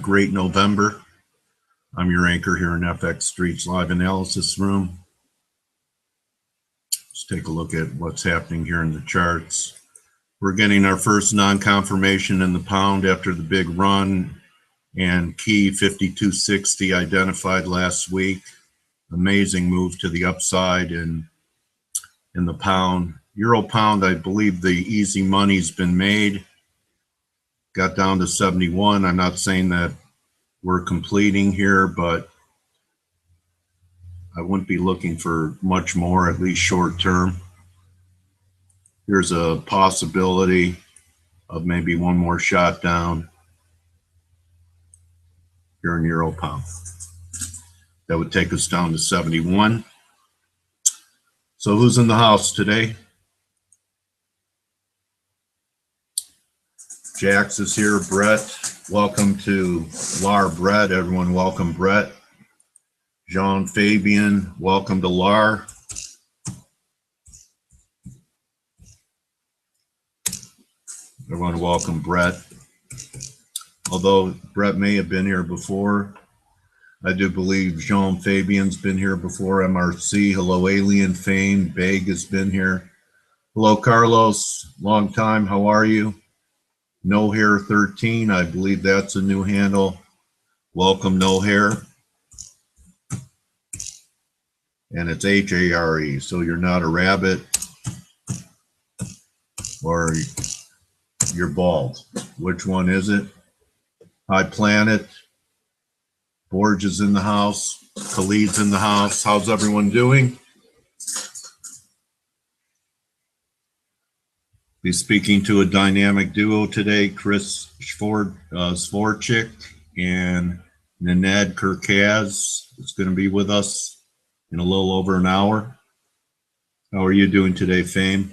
great November. I'm your anchor here in FX Street's live analysis room. Let's take a look at what's happening here in the charts. We're getting our first non-confirmation in the pound after the big run and key 5260 identified last week. Amazing move to the upside in the pound. Euro pound, I believe the easy money's been made. Got down to 71. I'm not saying that we're completing here, but I wouldn't be looking for much more, at least short term. Here's a possibility of maybe one more shot down here in Euro pound. That would take us down to 71. So who's in the house today? Jax is here. Brett, welcome to LAR. Brett, everyone welcome Brett. Jean Fabian, welcome to LAR. Everyone welcome Brett. Although Brett may have been here before, I do believe Jean Fabian's been here before. MRC, hello Alien Fame. Beg has been here. Hello Carlos, long time, how are you? No Hair 13, I believe that's a new handle. Welcome No Hair. And it's H-A-R-E, so you're not a rabbit or you're bald. Which one is it? Hi Planet. Borge is in the house. Khalid's in the house. How's everyone doing? Be speaking to a dynamic duo today, Chris Svorcik and Nenad Kerkez. It's going to be with us in a little over an hour. How are you doing today, Fame?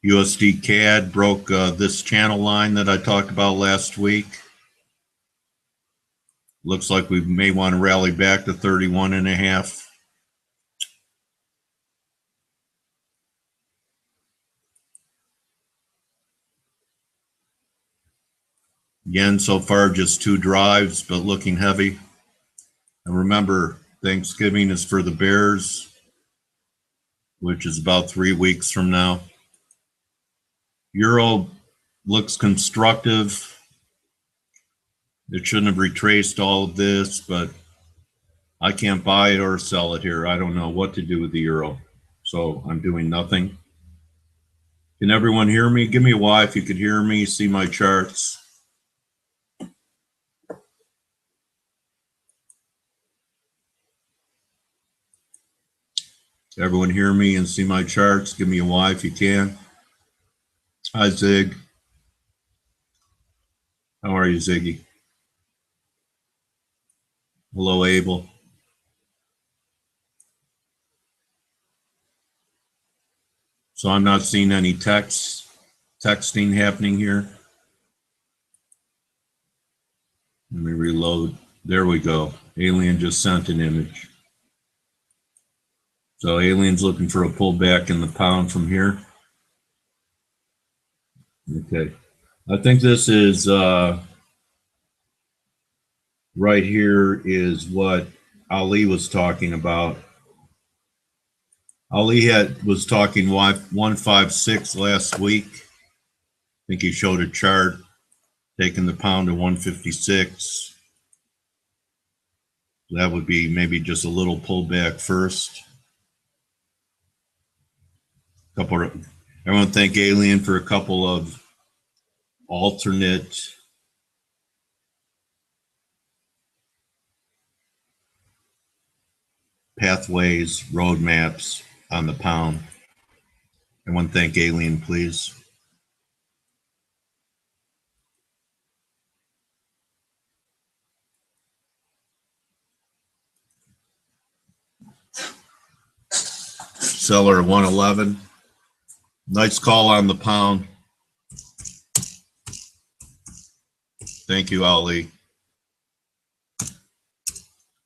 USD CAD broke this channel line that I talked about last week. Looks like we may want to rally back to 31.5. Yen so far just 2 drives, but looking heavy. And remember, Thanksgiving is for the Bears, which is about 3 weeks from now. Euro looks constructive. It shouldn't have retraced all of this, but I can't buy it or sell it here. I don't know what to do with the Euro, so I'm doing nothing. Can everyone hear me? Give me a Y if you could hear me, see my charts. Everyone hear me and see my charts? Give me a Y if you can. Hi, Zig. How are you, Ziggy? Hello, Abel. So I'm not seeing any texting happening here. Let me reload. There we go. Alien just sent an image. So Alien's looking for a pullback in the pound from here. Okay. I think this is right here is what Ali was talking about. Ali was talking 156 last week. I think he showed a chart taking the pound to 156. That would be maybe just a little pullback first. Everyone thank Alien for a couple of alternate pathways, roadmaps on the pound. Everyone thank Alien, please. Seller 111. Nice call on the pound. Thank you, Ali.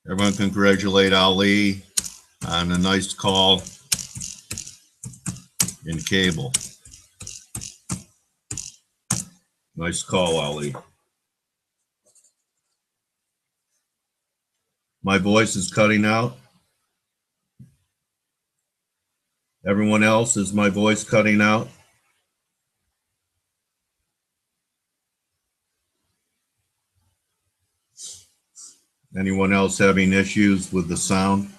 Everyone congratulate Ali on a nice call in cable. Nice call, Ali. My voice is cutting out. Everyone else, is my voice cutting out? Anyone else having issues with the sound?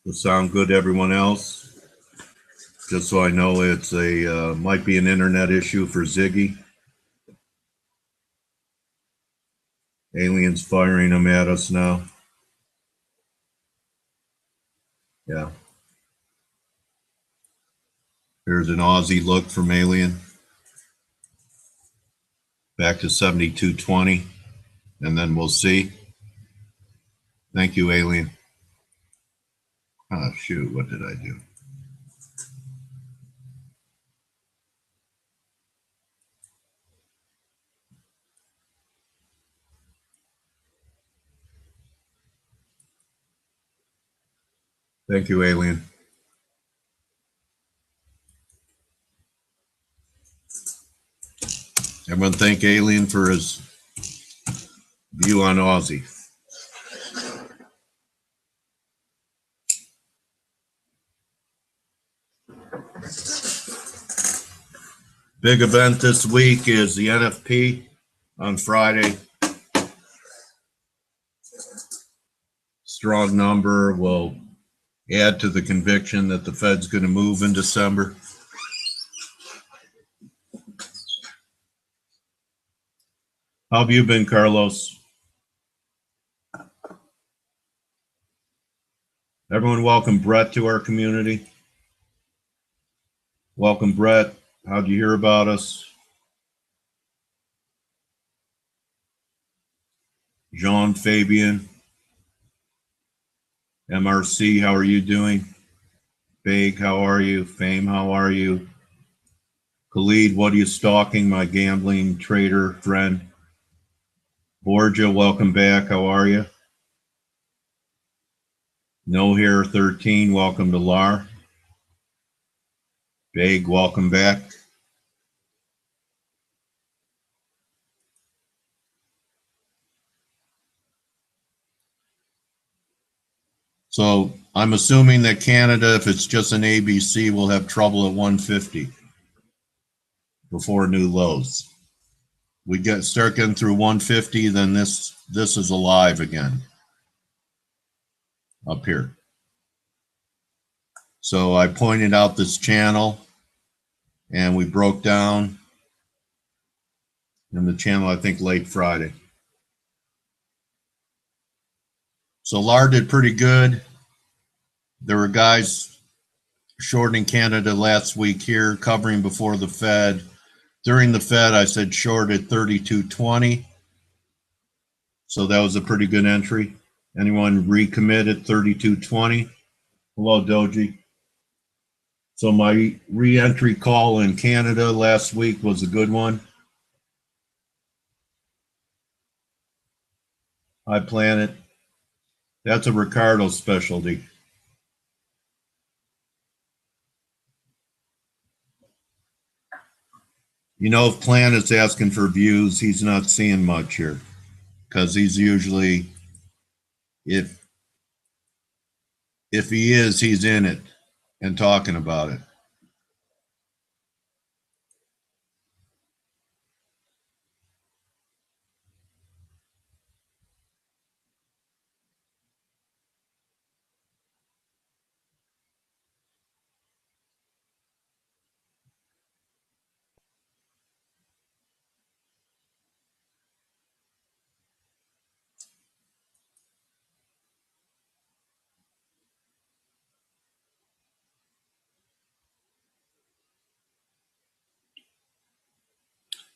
Does sound good to everyone else? Just so I know, it's a might be an internet issue for Ziggy. Aliens firing them at us now. Yeah. Here's an Aussie look from Alien. Back to 72.20, and then we'll see. Thank you, Alien. Oh, shoot, what did I do? Thank you, Alien. Everyone thank Alien for his view on Aussie. Big event this week is the NFP on Friday. Strong number will add to the conviction that the Fed's going to move in December. How have you been, Carlos? Everyone welcome Brett to our community. Welcome, Brett. How'd you hear about us? Jean, Fabian, MRC, how are you doing? Big, how are you? Fame, how are you? Khalid, what are you stalking? My gambling trader friend. Borgia, welcome back. How are you? No Hair 13, welcome to LAR. Big, welcome back. So I'm assuming that Canada, if it's just an ABC, will have trouble at 150 before new lows. We start getting through 150, then this is alive again up here. So I pointed out this channel, and we broke down in the channel, I think, late Friday. So LAR did pretty good. There were guys shorting Canada last week here, covering before the Fed. During the Fed, I said short at 32.20. So that was a pretty good entry. Anyone recommit at 32.20? Hello, Doji. So my re-entry call in Canada last week was a good one. Hi, Planet. That's a Ricardo specialty. You know, if Planet's asking for views, he's not seeing much here because he's usually, if he is, he's in it and talking about it.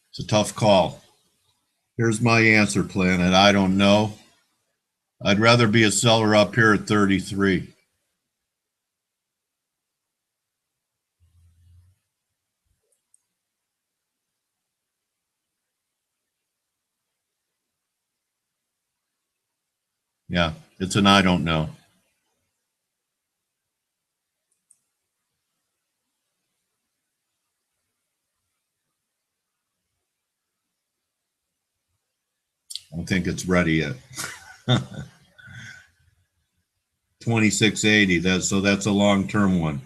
It's a tough call. Here's my answer, Planet. I don't know. I'd rather be a seller up here at 33. Yeah, It's an I don't know. I don't think it's ready yet. 2680. That's a long-term one.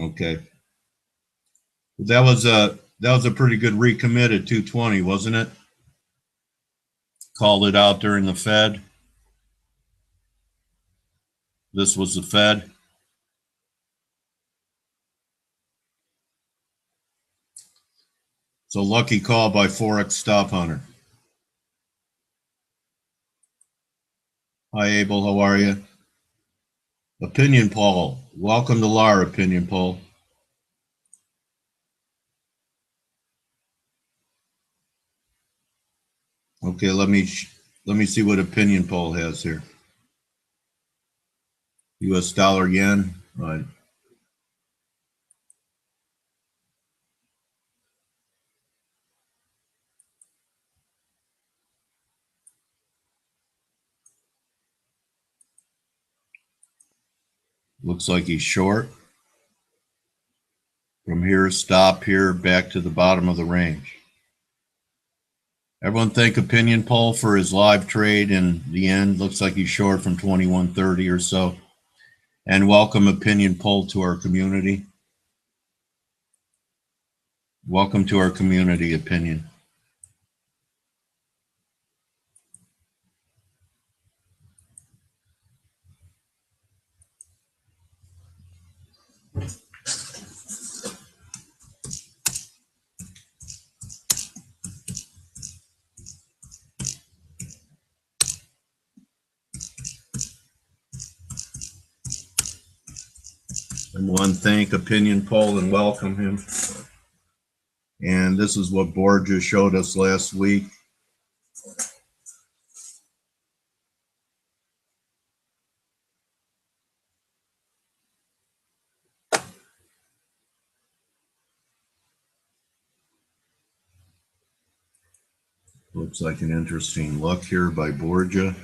Okay. That was a pretty good recommit at 220, wasn't it? Called it out during the Fed. This was the Fed. So lucky call by Forex Stop Hunter. Hi Abel, how are you? Opinion poll. Welcome to Lar Opinion poll. Okay, let me see what opinion poll has here. U.S. dollar yen. Right. Looks like he's short. From here, stop here, back to the bottom of the range. Everyone think opinion poll for his live trade in the end. Looks like he's short from 2130 or so. And welcome opinion poll to our community. Welcome to our community, opinion. And one thank opinion poll and welcome him. And this is what Borja showed us last week. Looks like an interesting look here by Borja.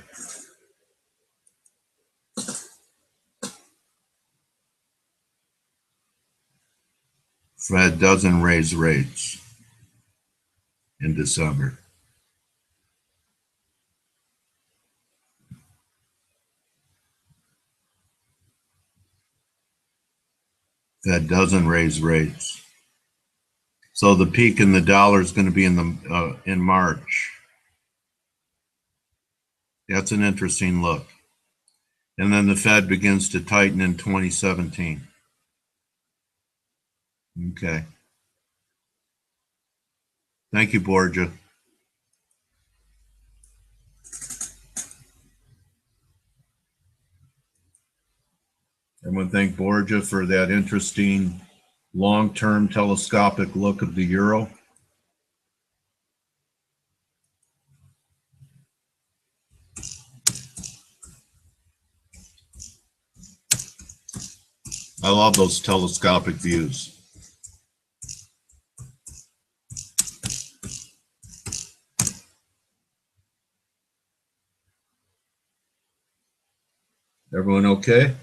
Fed doesn't raise rates in December. Fed doesn't raise rates. So the peak in the dollar is going to be in March. That's an interesting look. And then the Fed begins to tighten in 2017. Okay. Thank you, Borja. Everyone thank Borja for that interesting long-term telescopic look of the euro. I love those telescopic views. Everyone okay?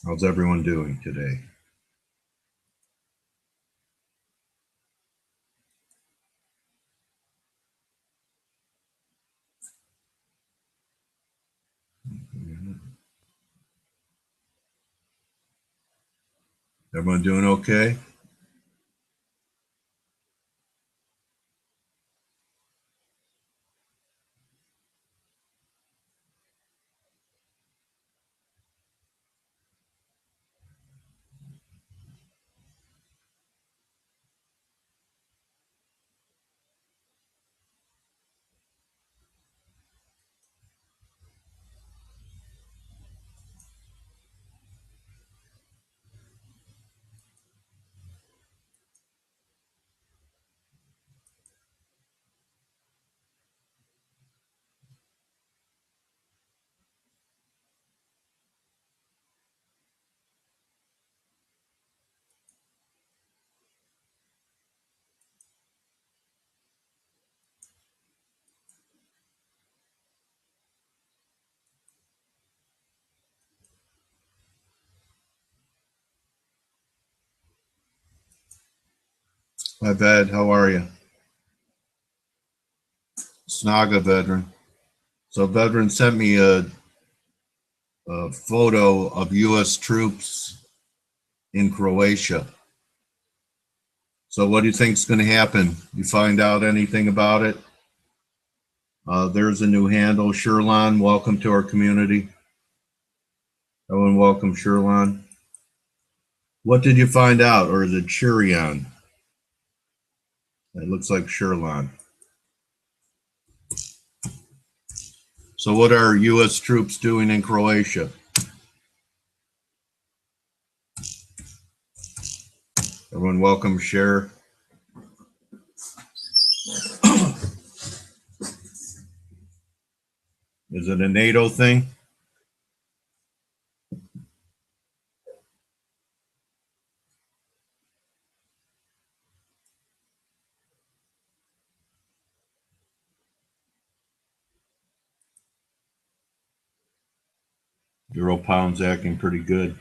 How's everyone doing today? Everyone doing okay? Hi, Ved. How are you? Snaga veteran. So veteran sent me a photo of U.S. troops in Croatia. So what do you think's going to happen? You find out anything about it? There's a new handle. Sherlon, welcome to our community. Everyone welcome Sherlon. What did you find out? Or is it Chirion? It looks like Sherlon. So what are U.S. troops doing in Croatia? Everyone welcome, share. Is it a NATO thing? Euro pound's acting pretty good.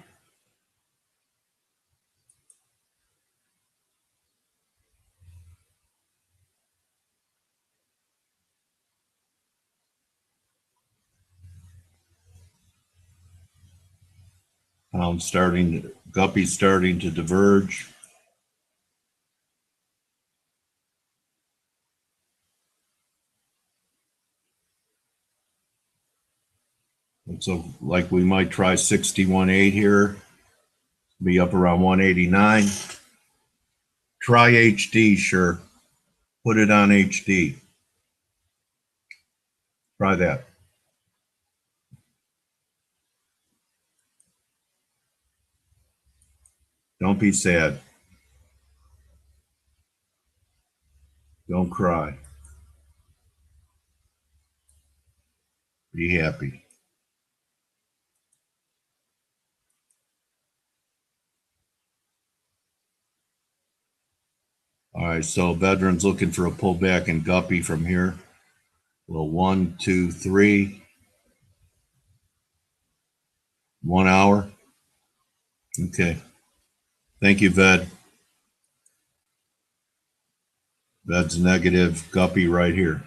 Pound starting, Guppy starting to diverge. Looks like we might try 61.8 here. Be up around 189. Try HD, sure. Put it on HD. Try that. Don't be sad. Don't cry. Be happy. All right, so veterans looking for a pullback in Guppy from here. Well, 1, 2, 3. 1 hour. Okay. Thank you, Ved. Ved's negative. Guppy right here.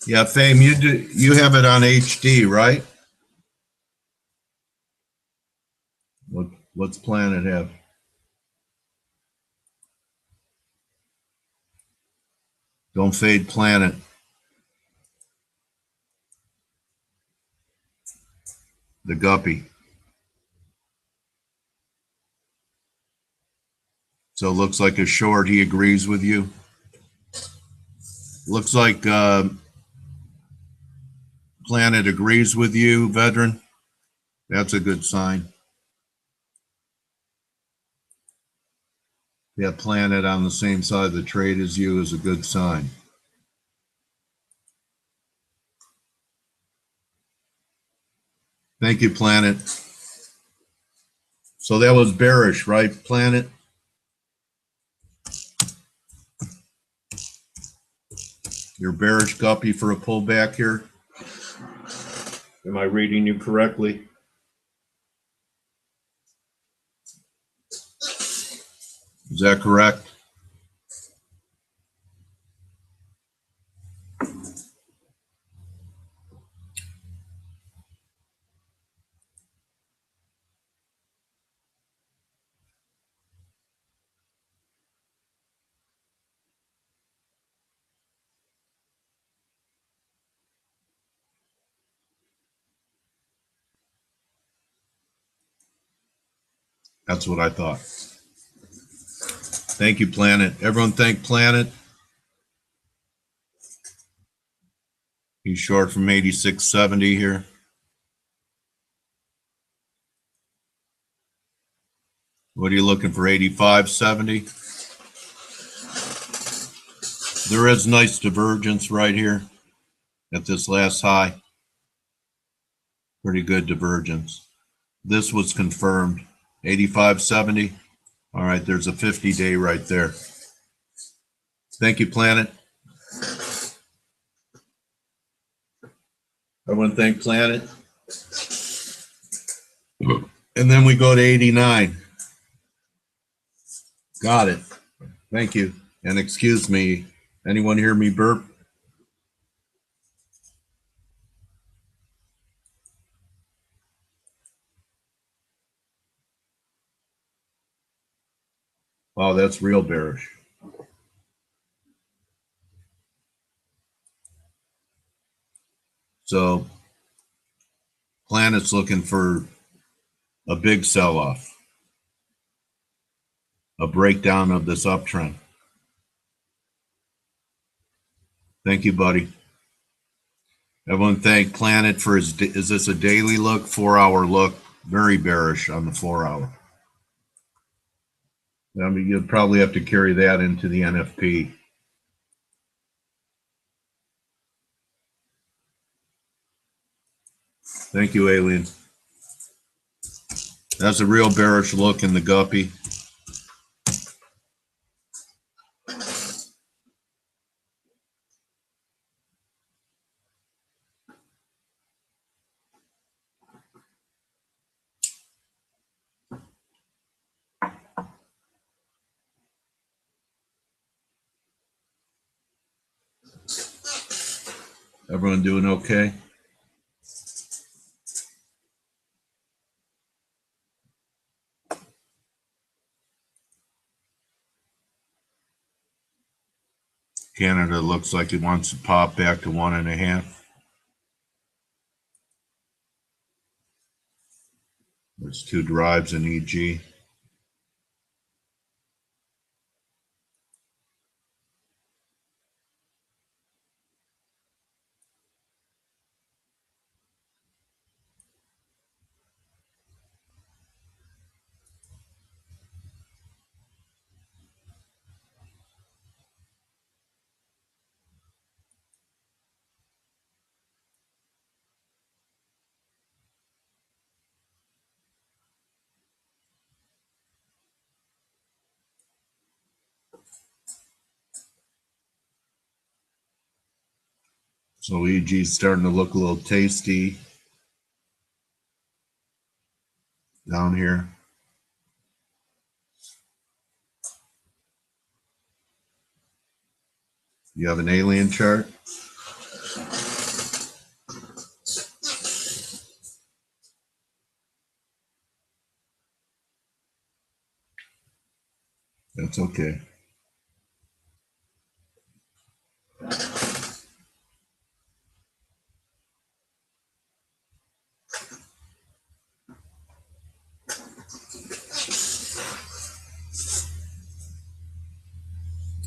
Yeah, Fame, you have it on HD, right? What's Planet have? Don't fade Planet. The Guppy. So it looks like a short. He agrees with you. Looks like Planet agrees with you, veteran. That's a good sign. Yeah, Planet on the same side of the trade as you is a good sign. Thank you, Planet. So that was bearish, right, Planet? You're bearish, Guppy, for a pullback here? Am I reading you correctly? Is that correct? That's what I thought. Thank you, Planet. Everyone thank Planet. He's short from 86.70 here. What are you looking for, 85.70? There is nice divergence right here at this last high. Pretty good divergence. This was confirmed. 85.70. All right, there's a 50-day right there. Thank you, Planet. I want to thank Planet. And then we go to 89. Got it. Thank you. And excuse me, anyone hear me burp? Oh, that's real bearish. So Planet's looking for a big sell-off, a breakdown of this uptrend. Thank you, buddy. Everyone thank Planet for his, is this a daily look, 4-hour look? Very bearish on the 4-hour. I mean, you'd probably have to carry that into the NFP. Thank you, Alien. That's a real bearish look in the Guppy. Everyone doing okay? Canada looks like it wants to pop back to 1.5. There's 2 drives in EG. So EG's starting to look a little tasty down here. You have an alien chart? That's okay.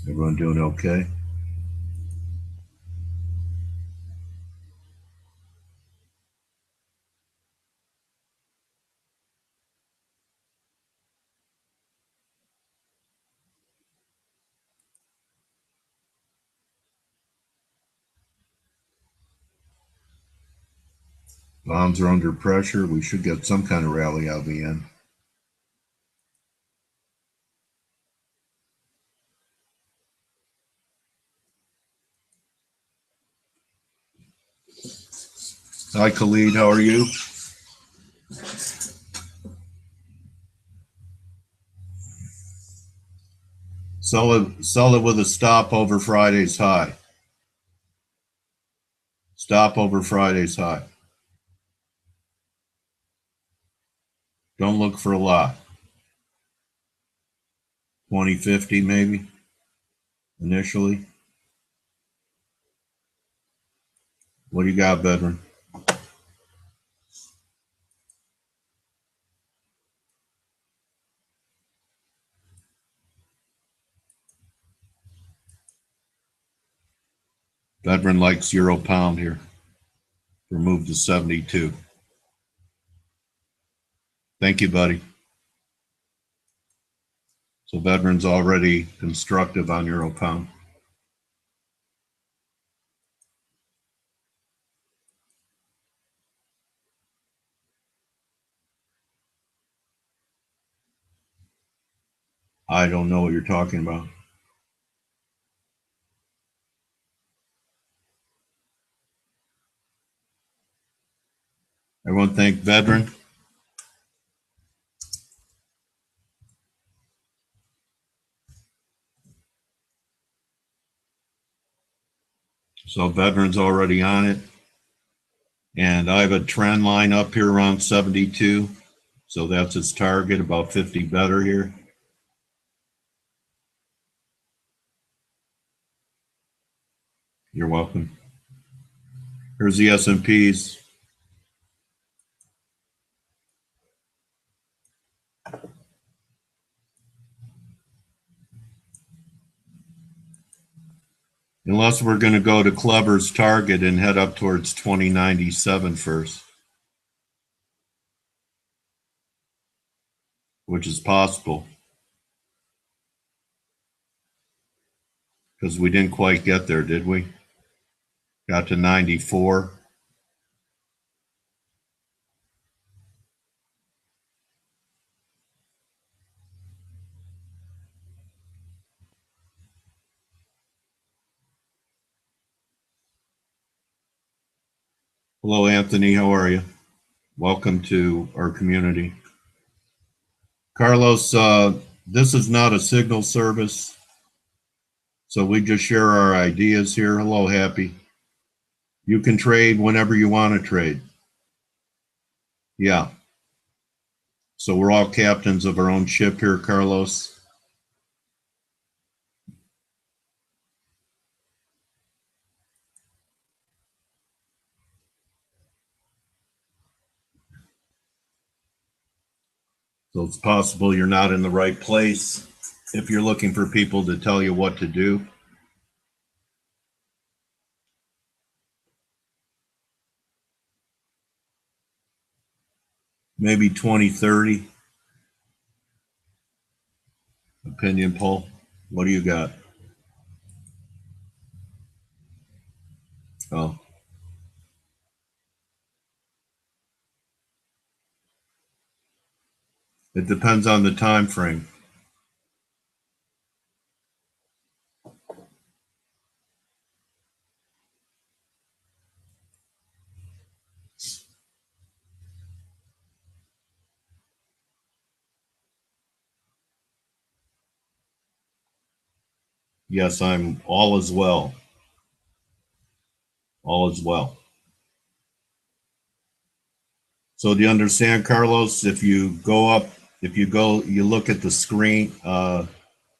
Everyone doing okay? Bonds are under pressure. We should get some kind of rally out of the end. Hi, Khalid. How are you? Sell it with a stop over Friday's high. Stop over Friday's high. Don't look for a lot. 2050 maybe initially. What do you got, veteran? Veteran likes euro pound here. Remove to 72. Thank you, buddy. So veteran's already constructive on euro pound. I don't know what you're talking about. Everyone thank Veteran. So Veteran's already on it. And I have a trend line up here around 72. So that's its target, about 50 better here. You're welcome. Here's the S&Ps. Unless we're going to go to Clever's target and head up towards 2097 first, which is possible because we didn't quite get there, did we? Got to 94. Hello, Anthony. How are you? Welcome to our community. Carlos, this is not a signal service, so we just share our ideas here. Hello, Happy. You can trade whenever you want to trade. Yeah. So we're all captains of our own ship here, Carlos. So it's possible you're not in the right place if you're looking for people to tell you what to do. Maybe 2030. Opinion poll. What do you got? Oh. It depends on the time frame. Yes, I'm all as well. All as well. So do you understand, Carlos? If you go up, you look at the screen, the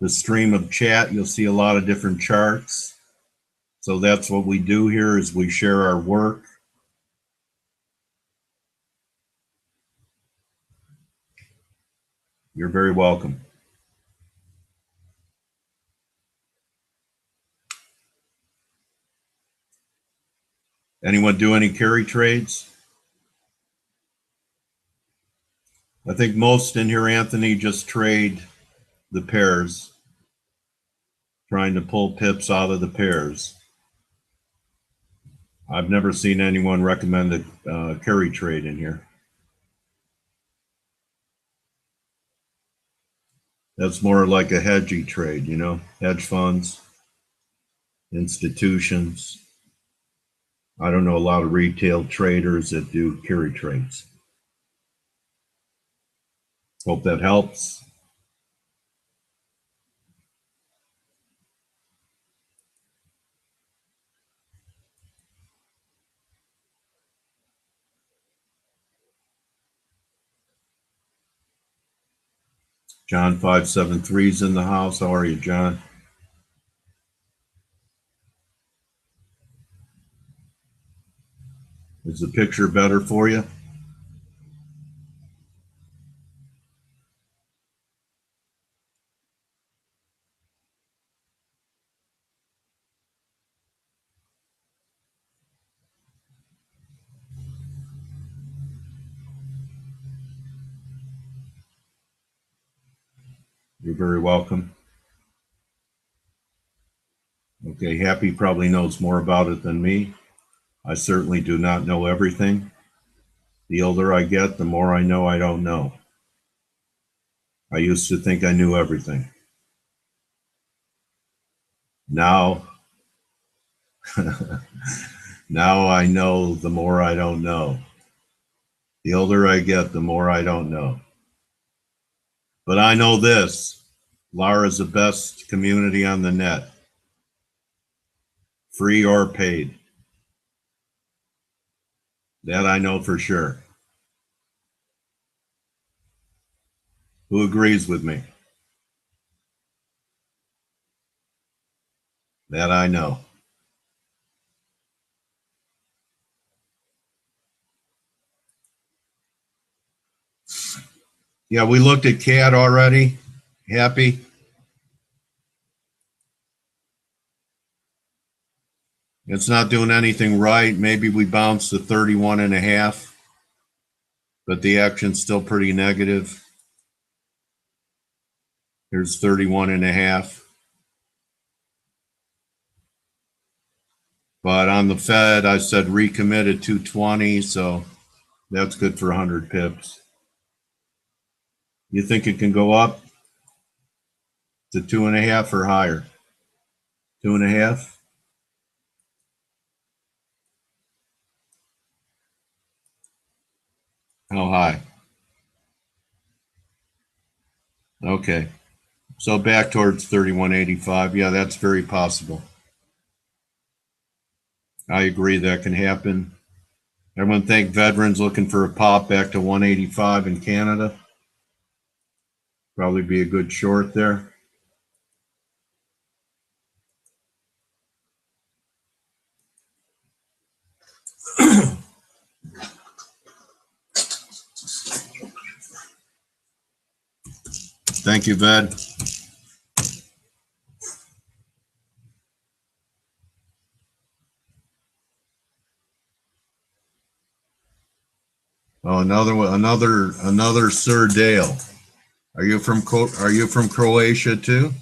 stream of chat, you'll see a lot of different charts. So that's what we do here is we share our work. You're very welcome. Anyone do any carry trades? I think most in here, Anthony, just trade the pairs, trying to pull pips out of the pairs. I've never seen anyone recommend a carry trade in here. That's more like a hedgy trade, you know, hedge funds, institutions. I don't know a lot of retail traders that do carry trades. Hope that helps. John 573 is in the house. How are you, John? Is the picture better for you? You're very welcome. Okay, Happy probably knows more about it than me. I certainly do not know everything. The older I get, the more I know I don't know. I used to think I knew everything. Now, now I know the more I don't know. The older I get, the more I don't know. But I know this, Lara's the best community on the net, free or paid. That I know for sure. Who agrees with me? That I know. Yeah, we looked at CAD already. Happy? It's not doing anything right. Maybe we bounced to 31.5, but the action's still pretty negative. Here's 31.5. But on the Fed, I said recommit at 220, so that's good for 100 pips. You think it can go up to 2.5 or higher? 2.5? How high? Okay. So back towards 31.85. Yeah, that's very possible. I agree that can happen. Everyone think veterans looking for a pop back to 185 in Canada. Probably be a good short there. Thank you, Ved. Oh, another Sir Dale. Are you from Croatia too?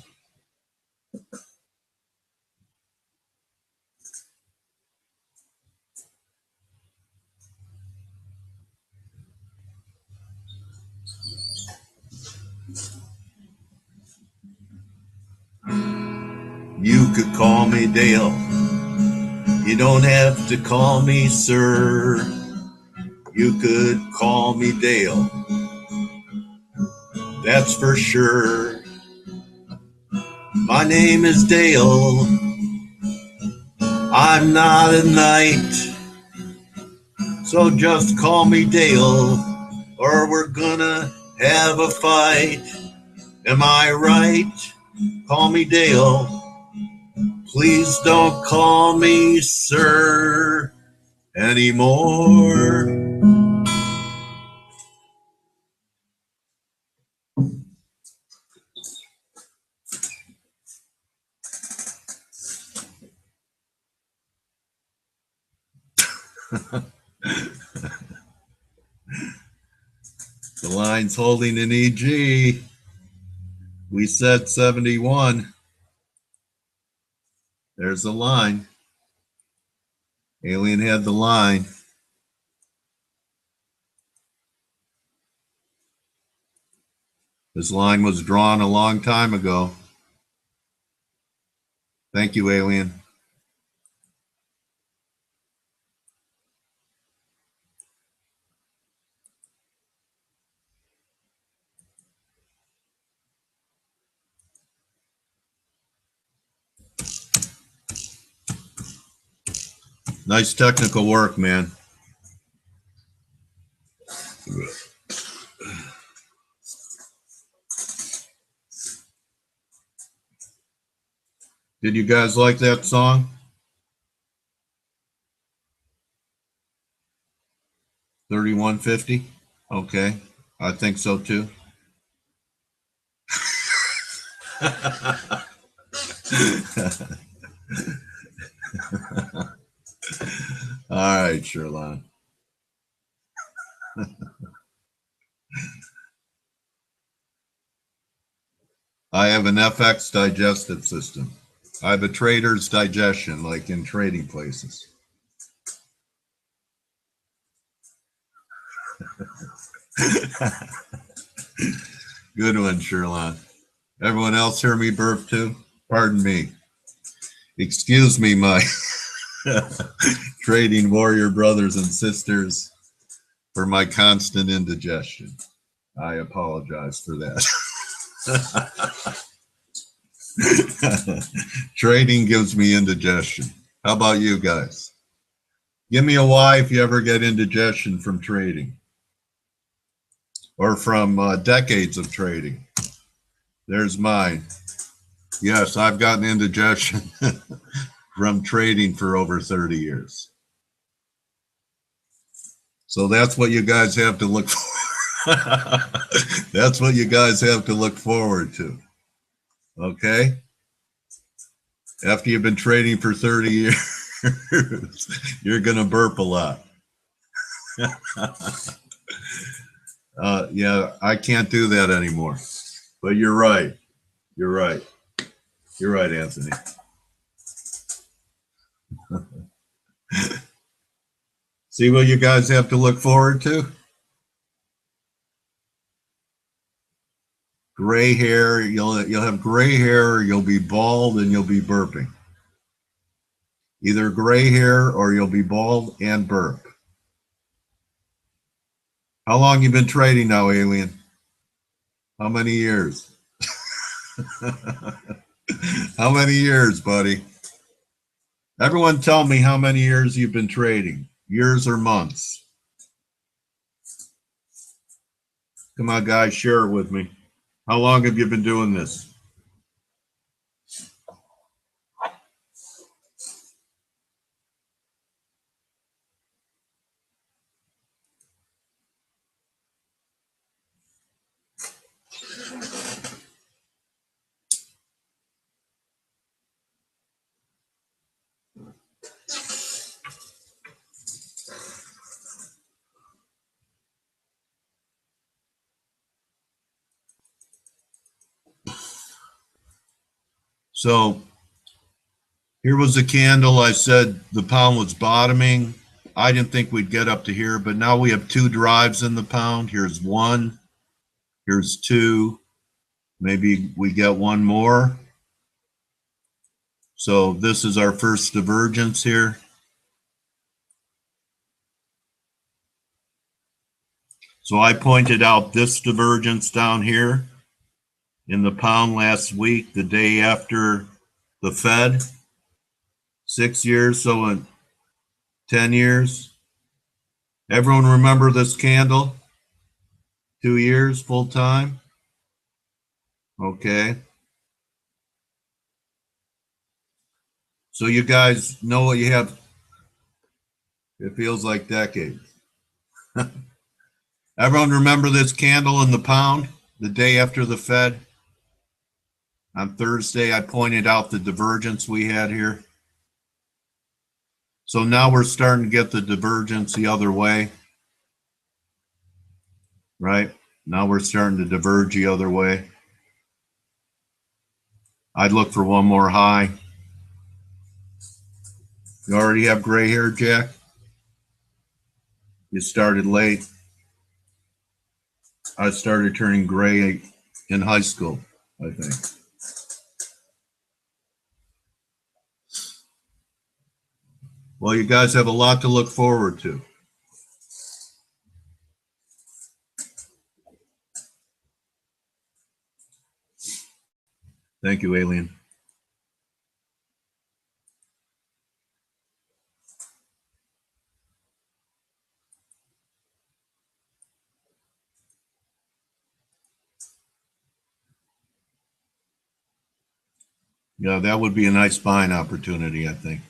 You could call me Dale. You don't have to call me Sir. You could call me Dale. That's for sure. My name is Dale. I'm not a knight. So just call me Dale, or we're gonna have a fight. Am I right? Call me Dale. Please don't call me Sir anymore. The line's holding an EG. We said 71. There's the line. Alien had the line. This line was drawn a long time ago. Thank you, Alien. Nice technical work, man. Did you guys like that song? 3150? Okay, I think so too. All right, Sherlon. I have an FX digestive system. I have a trader's digestion, like in trading places. Good one, Sherlon. Everyone else hear me burp too? Pardon me. Excuse me, my trading warrior brothers and sisters, for my constant indigestion. I apologize for that. Trading gives me indigestion. How about you guys? Give me a why if you ever get indigestion from trading or from decades of trading. There's mine. Yes, I've gotten indigestion from trading for over 30 years. So that's what you guys have to look for. That's what you guys have to look forward to. Okay? After you've been trading for 30 years, you're going to burp a lot. Yeah, I can't do that anymore. But you're right. You're right. You're right, Anthony. See what you guys have to look forward to? Gray hair. You'll have gray hair, or you'll be bald and you'll be burping. Either gray hair or you'll be bald and burp. How long you been trading now, Alien? How many years? How many years, buddy? Everyone tell me how many years you've been trading. Years or months? Come on, guys, share it with me. How long have you been doing this? So here was the candle. I said the pound was bottoming. I didn't think we'd get up to here, but now we have two drives in the pound. Here's one. Here's two. Maybe we get one more. So this is our first divergence here. So I pointed out this divergence down here in the pound last week, the day after the Fed. 6 years, so in 10 years. Everyone remember this candle? 2 years full time? Okay. So you guys know what you have. It feels like decades. Everyone remember this candle in the pound the day after the Fed? On Thursday, I pointed out the divergence we had here. So now we're starting to get the divergence the other way, right? Now we're starting to diverge the other way. I'd look for one more high. You already have gray hair, Jack? You started late. I started turning gray in high school, I think. Well, you guys have a lot to look forward to. Thank you, Alien. Yeah, that would be a nice buying opportunity, I think.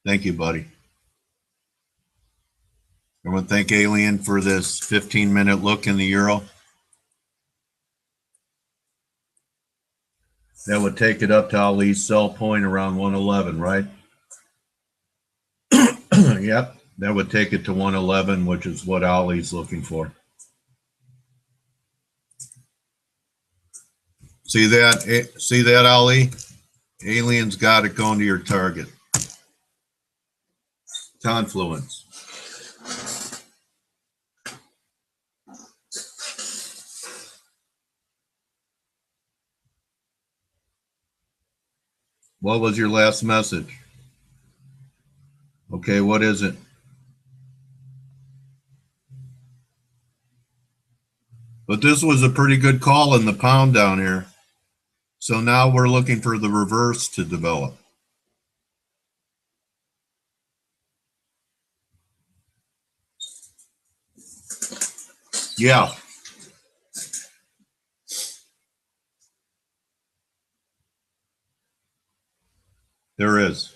Thank you, buddy. I want to thank Alien for this 15-minute look in the euro. That would take it up to Ali's sell point around 111, right? Yep, that would take it to 111, which is what Ali's looking for. See that? See that, Ali? Alien's got it going to your target. Confluence. What was your last message? Okay, what is it? But this was a pretty good call in the pound down here. So now we're looking for the reverse to develop. Yeah. There is.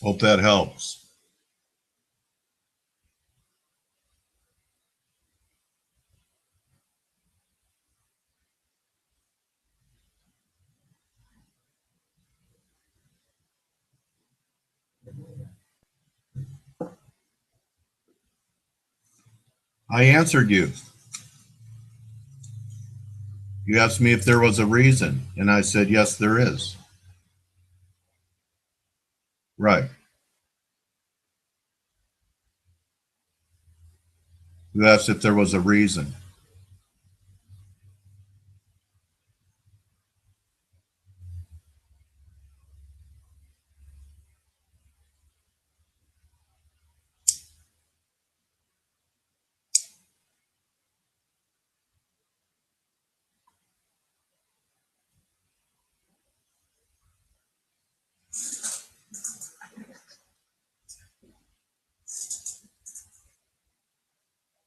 Hope that helps. I answered you. You asked me if there was a reason, and I said, yes, there is. Right. You asked if there was a reason.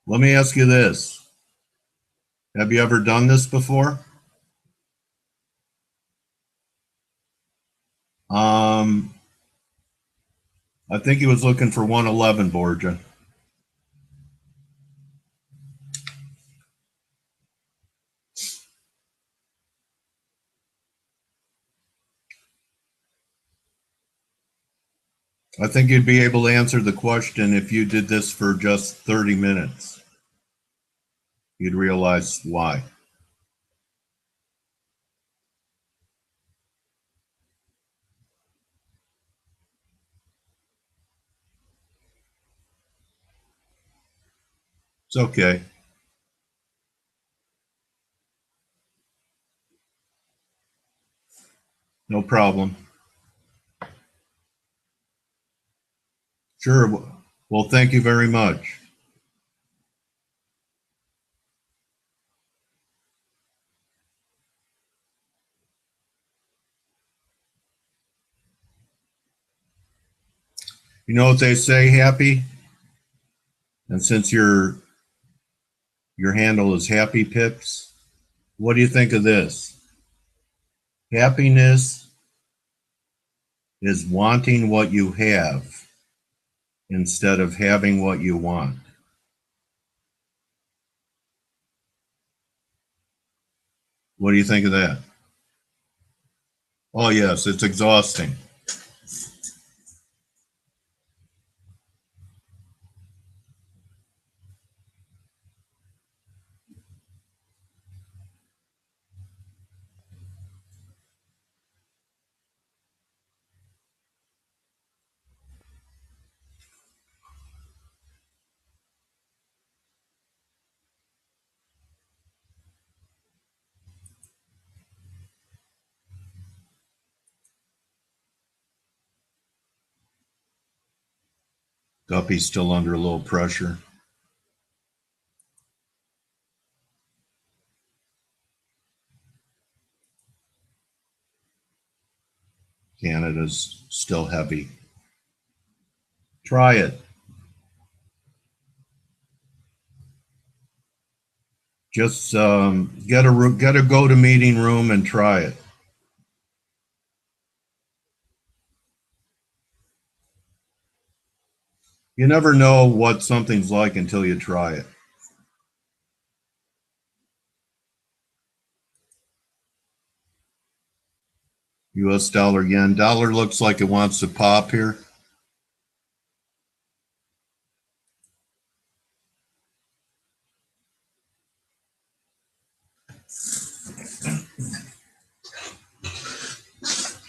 Let me ask you this. Have you ever done this before? I think he was looking for 111, Borgia. I think you'd be able to answer the question if you did this for just 30 minutes. You'd realize why. It's okay. No problem. Sure. Well, thank you very much. You know what they say, Happy? And since your handle is Happy Pips, what do you think of this? Happiness is wanting what you have instead of having what you want. What do you think of that? Oh, yes, it's exhausting. Guppy's still under a little pressure. Canada's still heavy. Try it. Just get a go to meeting room and try it. You never know what something's like until you try it. US dollar yen. Dollar looks like it wants to pop here.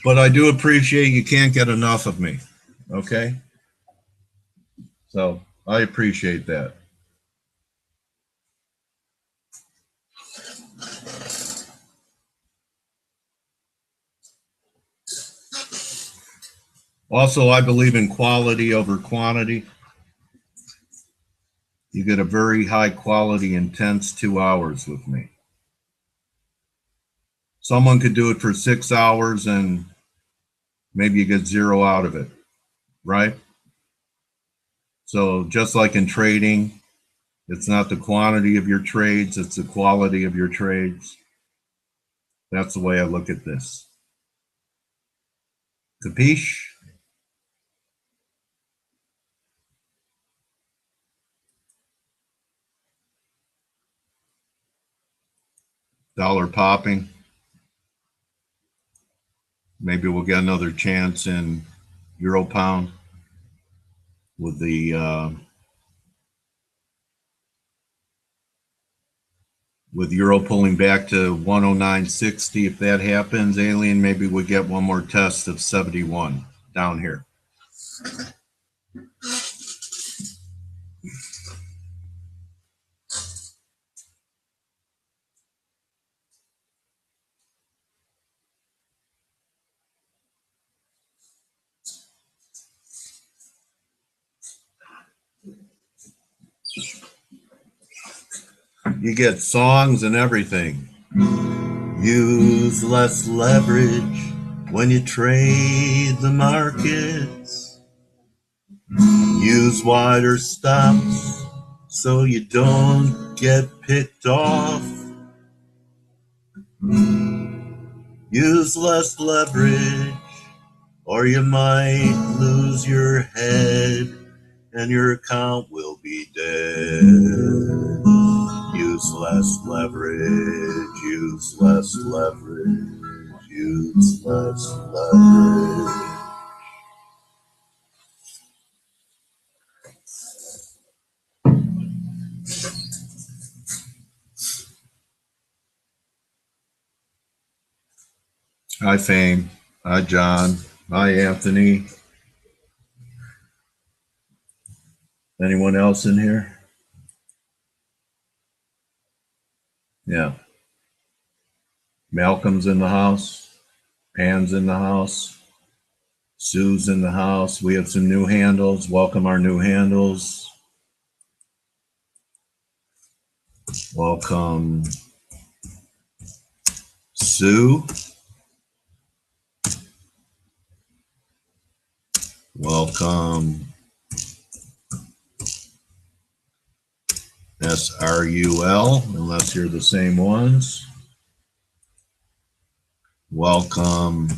But I do appreciate you can't get enough of me. Okay? So I appreciate that. Also, I believe in quality over quantity. You get a very high quality, intense 2 hours with me. Someone could do it for 6 hours and maybe you get zero out of it, right? So just like in trading, it's not the quantity of your trades, it's the quality of your trades. That's the way I look at this. Capiche? Dollar popping. Maybe we'll get another chance in Euro Pound with the with Euro pulling back to 109.60. If that happens, Alien, maybe we get one more test of 71 down here. You get songs and everything. Use less leverage when you trade the markets. Use wider stops so you don't get picked off. Use less leverage or you might lose your head and your account will be dead. Use less leverage, use less leverage, use less leverage. Hi, Fame. Hi, John. Hi, Anthony. Anyone else in here? Yeah. Malcolm's in the house. Pan's in the house. Sue's in the house. We have some new handles. Welcome our new handles. Welcome, Sue. Welcome, SRUL, unless you're the same ones. Welcome,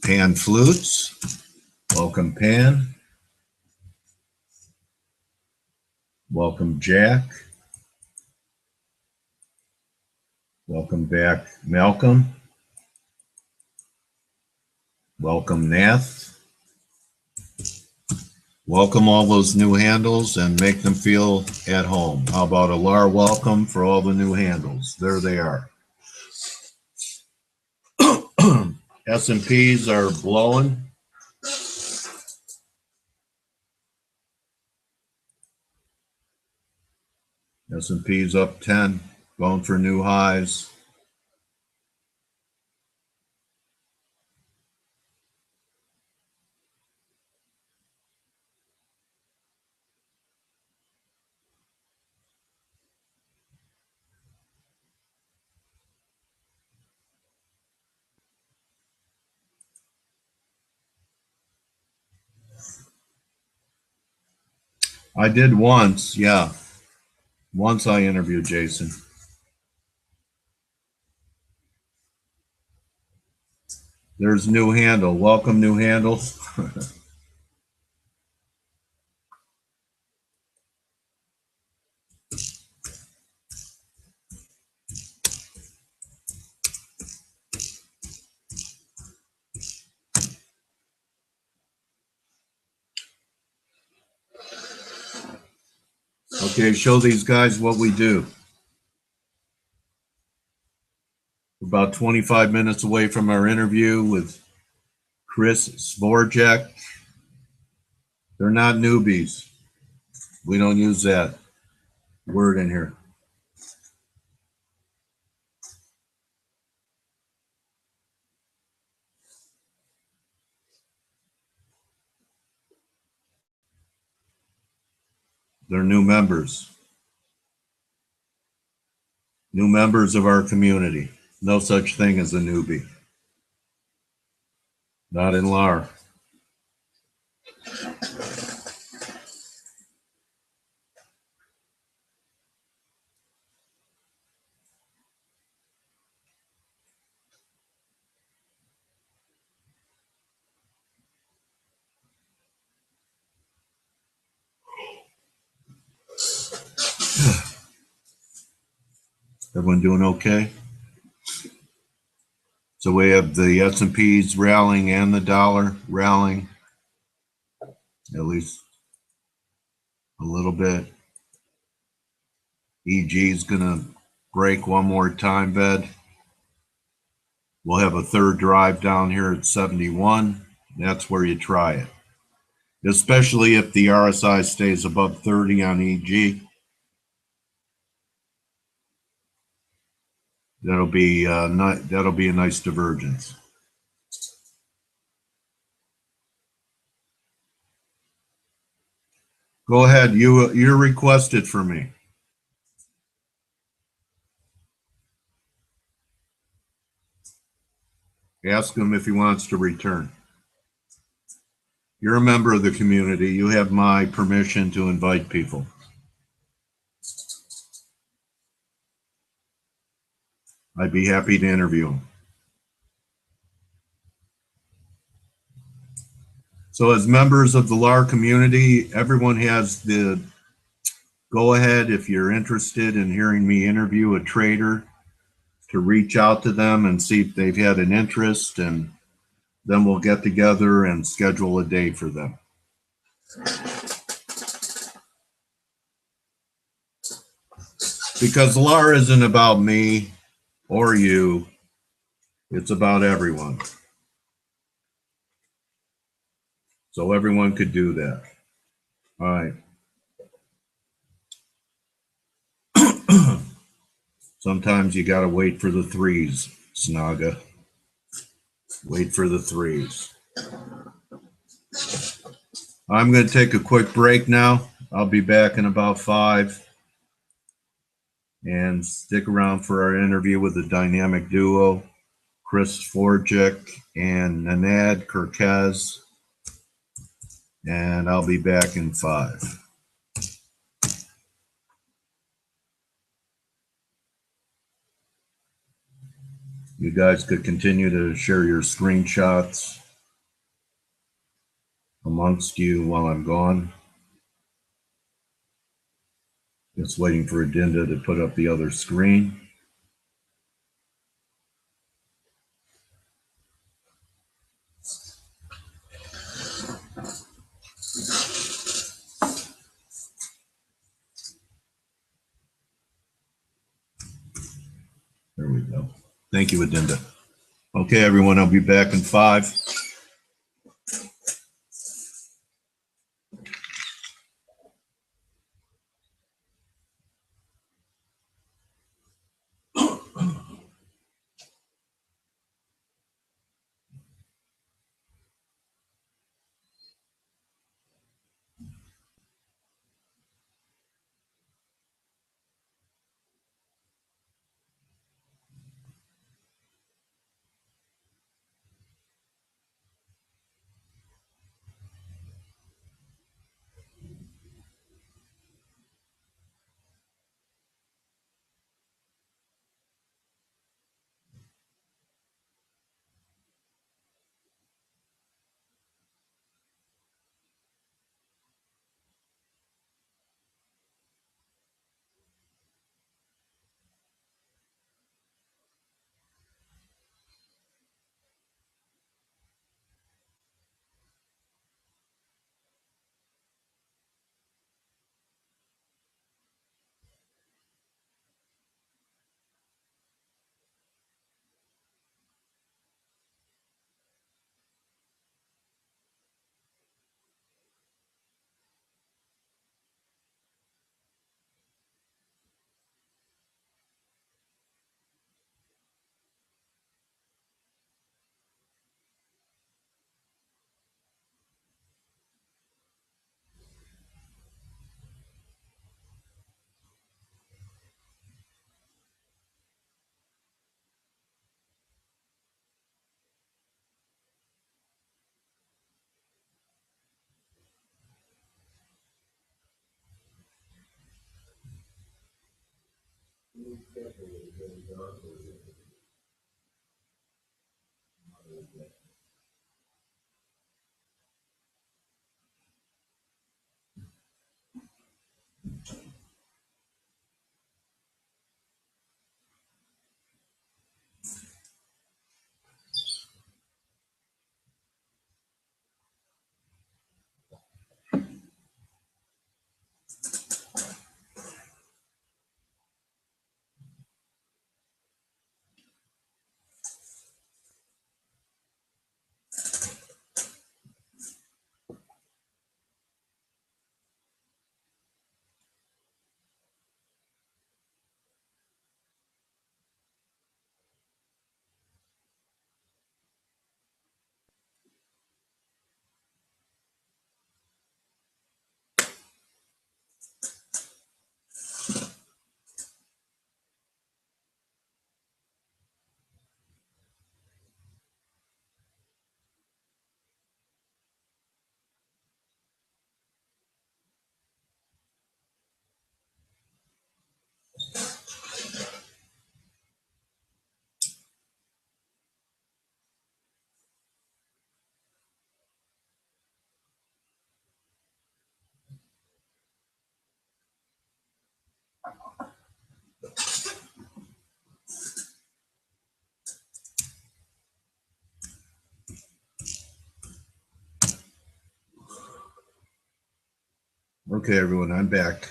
Pan Flutes. Welcome, Pan. Welcome, Jack. Welcome back, Malcolm. Welcome, Nath. Welcome all those new handles and make them feel at home. How about a LAR welcome for all the new handles? There they are. S&Ps are blowing. S&P's up 10, going for new highs. I did once, yeah. Once I interviewed Jason. There's new handle. Welcome, new handle. Okay, show these guys what we do. About 25 minutes away from our interview with Chris Svorcik. They're not newbies. We don't use that word in here. They're new members of our community. No such thing as a newbie. Not in LAR. Everyone doing okay? So we have the S&Ps rallying and the dollar rallying, at least a little bit. EG is going to break one more time, bed. We'll have a third drive down here at 71. That's where you try it, especially if the RSI stays above 30 on EG. That'll be a nice divergence. Go ahead. You're requested for me. Ask him if he wants to return. You're a member of the community. You have my permission to invite people. I'd be happy to interview them. So as members of the LAR community, everyone has the go ahead, if you're interested in hearing me interview a trader, to reach out to them and see if they've had an interest, and then we'll get together and schedule a day for them. Because LAR isn't about me or you, it's about everyone. So everyone could do that. All right. Sometimes you got to wait for the threes, Snaga. Wait for the threes. I'm going to take a quick break now. I'll be back in about 5. And stick around for our interview with the dynamic duo, Chris Svorcik and Nenad Kerkez. And I'll be back in 5. You guys could continue to share your screenshots amongst you while I'm gone. Just waiting for Adinda to put up the other screen. There we go. Thank you, Adinda. Okay, everyone, I'll be back in 5. Okay, everyone, I'm back.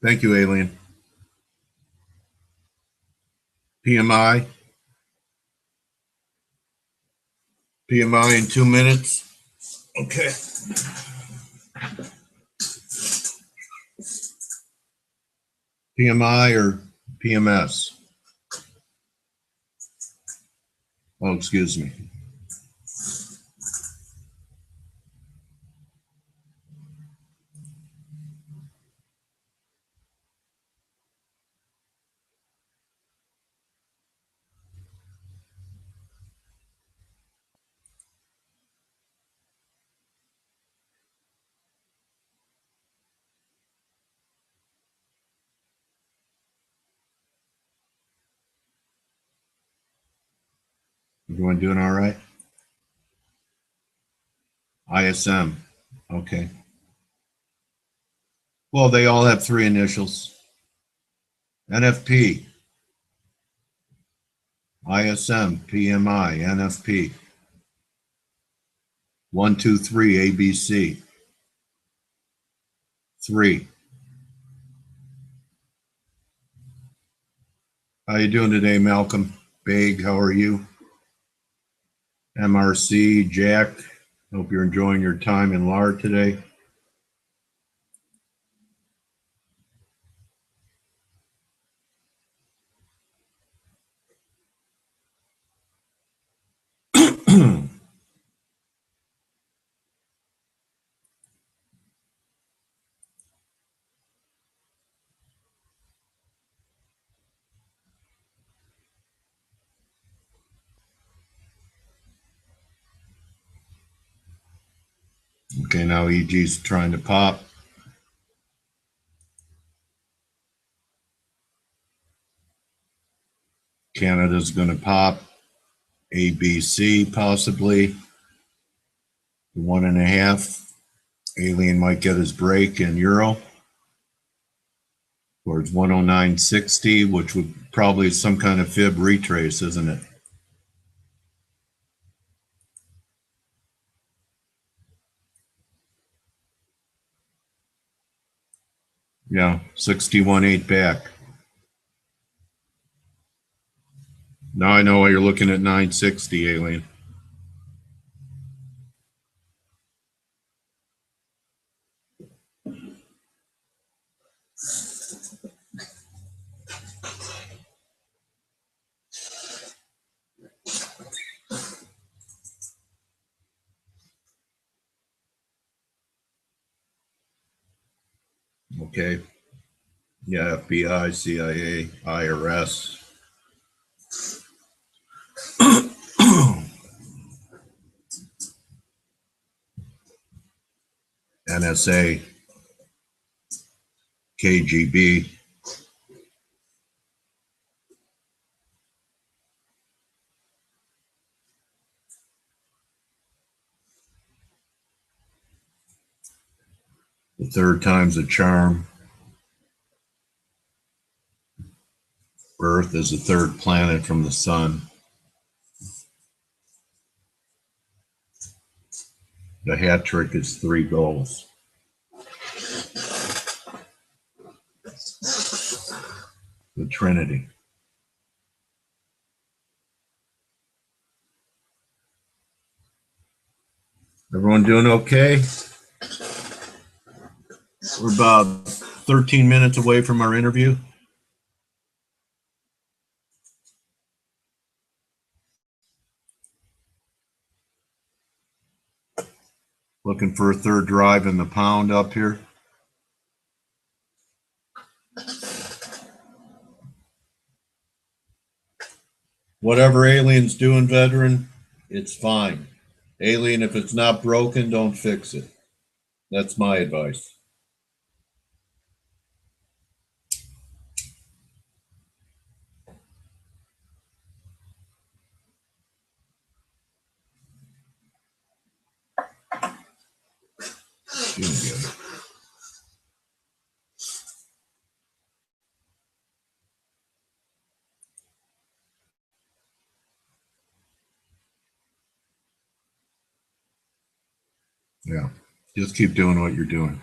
Thank you, Alien. PMI. PMI in 2 minutes. Okay. PMI or PMS? Oh, excuse me. Everyone doing all right? ISM. Okay. Well, they all have 3 initials. NFP. ISM, PMI, NFP. 1, 2, 3, ABC. 3. How you doing today, Malcolm? Big, how are you? MRC, Jack. Hope you're enjoying your time in LAR today. Okay, now EG's trying to pop. Canada's going to pop. ABC possibly. 1.5. Alien might get his break in euro towards 109.60, which would probably some kind of fib retrace, isn't it? Yeah, 61.8 back. Now I know why you're looking at 960, Alien. Okay. Yeah, FBI, CIA, IRS. NSA, KGB. The third time's a charm. Earth is the third planet from the sun. The hat trick is 3 goals. The Trinity. Everyone doing okay? We're about 13 minutes away from our interview. Looking for a third drive in the pound up here. Whatever alien's doing, veteran, it's fine. Alien, if it's not broken, don't fix it. That's my advice. Yeah, just keep doing what you're doing.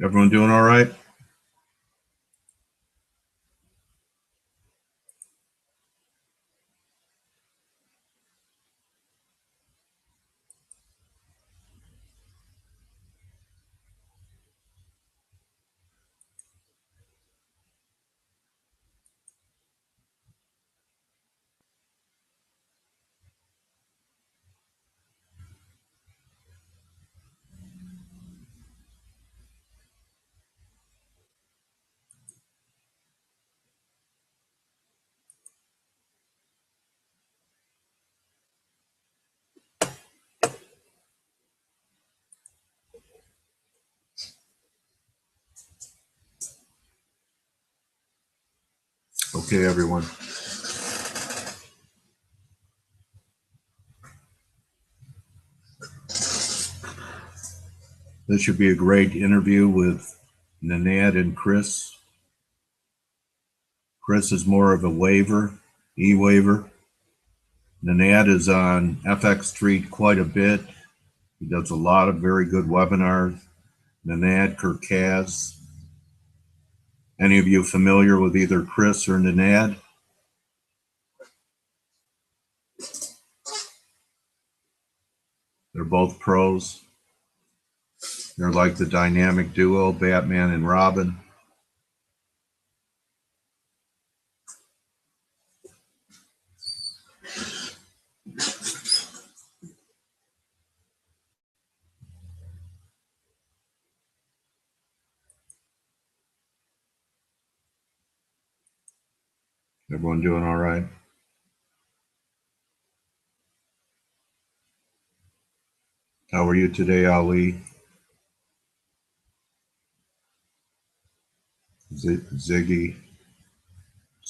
Everyone doing all right? Okay, everyone. This should be a great interview with Nenad and Chris. Chris is more of a waiver, e-waiver. Nenad is on FX Street quite a bit. He does a lot of very good webinars. Nenad Kerkez. Any of you familiar with either Chris or Nenad? They're both pros. They're like the dynamic duo, Batman and Robin. Everyone doing all right? How are you today, Ali? Ziggy.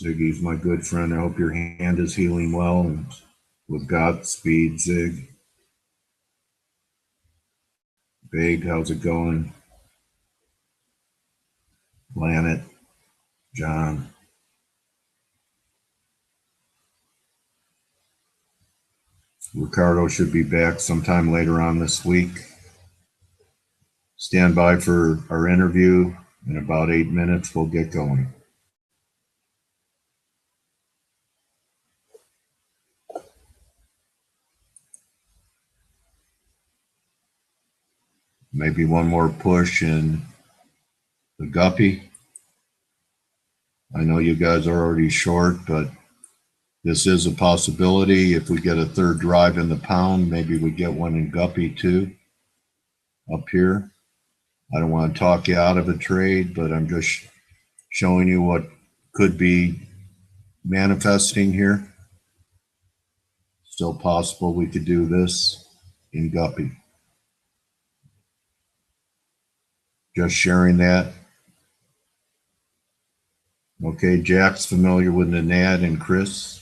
Ziggy's my good friend. I hope your hand is healing well, and with Godspeed, Zig. Big, how's it going? Planet, John. Ricardo should be back sometime later on this week. Stand by for our interview. In about 8 minutes, we'll get going. Maybe one more push and the Guppy. I know you guys are already short, but this is a possibility. If we get a third drive in the pound, maybe we get one in Guppy too, up here. I don't want to talk you out of a trade, but I'm just showing you what could be manifesting here. Still possible we could do this in Guppy. Just sharing that. Okay, Jack's familiar with Nenad and Chris.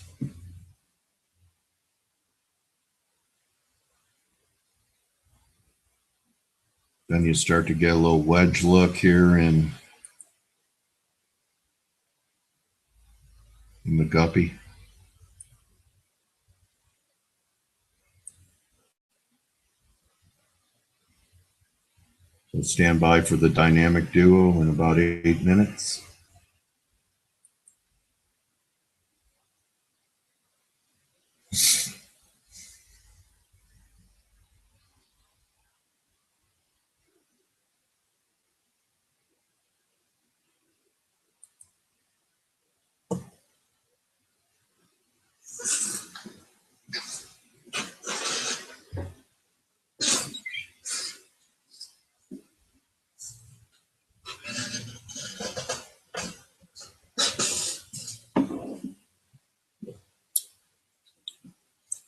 Then you start to get a little wedge look here in the Guppy. So stand by for the dynamic duo in about 8 minutes.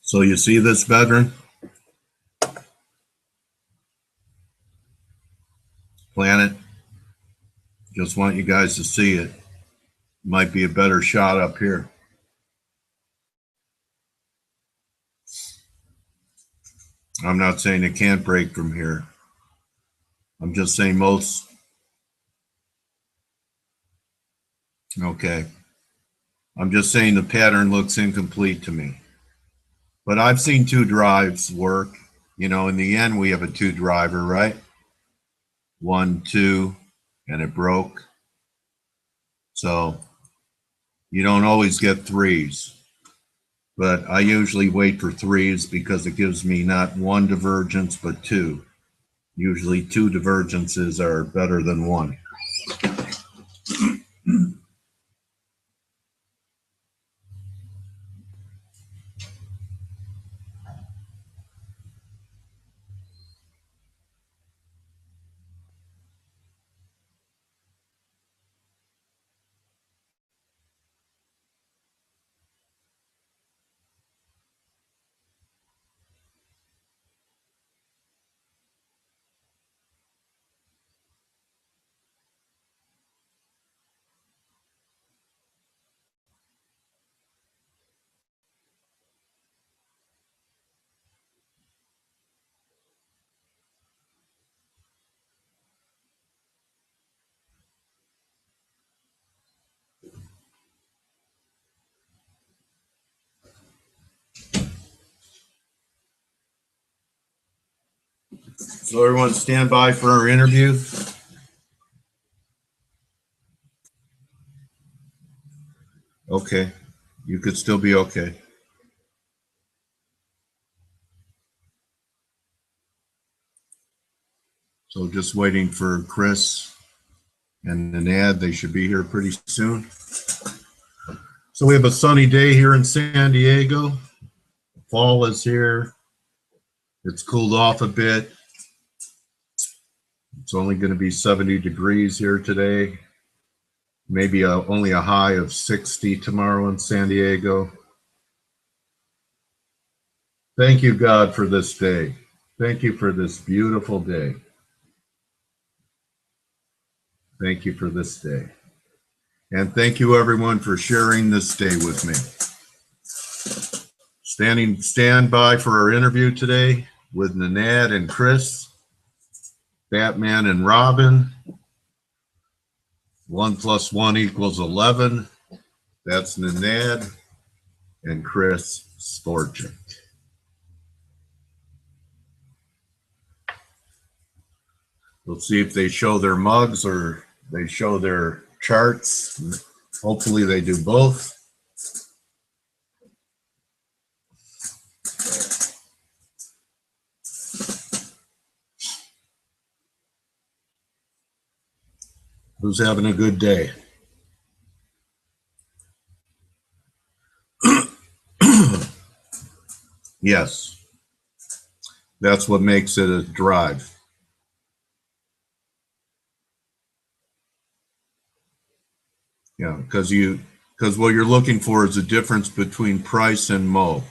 So you see this, veteran? Planet. Just want you guys to see it. Might be a better shot up here. I'm not saying it can't break from here. I'm just saying most. Okay. I'm just saying the pattern looks incomplete to me. But I've seen two drives work. You know, in the end, we have a two driver, right? 1, 2, and it broke. So you don't always get threes. But I usually wait for threes because it gives me not one divergence, but two. Usually two divergences are better than one. So everyone stand by for our interview. Okay. You could still be okay. So just waiting for Chris and Nenad. They should be here pretty soon. So we have a sunny day here in San Diego. Fall is here. It's cooled off a bit. It's only going to be 70 degrees here today. Maybe only a high of 60 tomorrow in San Diego. Thank you, God, for this day. Thank you for this beautiful day. Thank you for this day. And thank you, everyone, for sharing this day with me. Stand by for our interview today with Nenad and Chris, Batman and Robin. 1 + 1 = 11. That's Nenad and Chris Svorcik. We'll see if they show their mugs or they show their charts. Hopefully they do both. Who's having a good day? Yes, that's what makes it a drive. Yeah, because what you're looking for is a difference between price and Mo.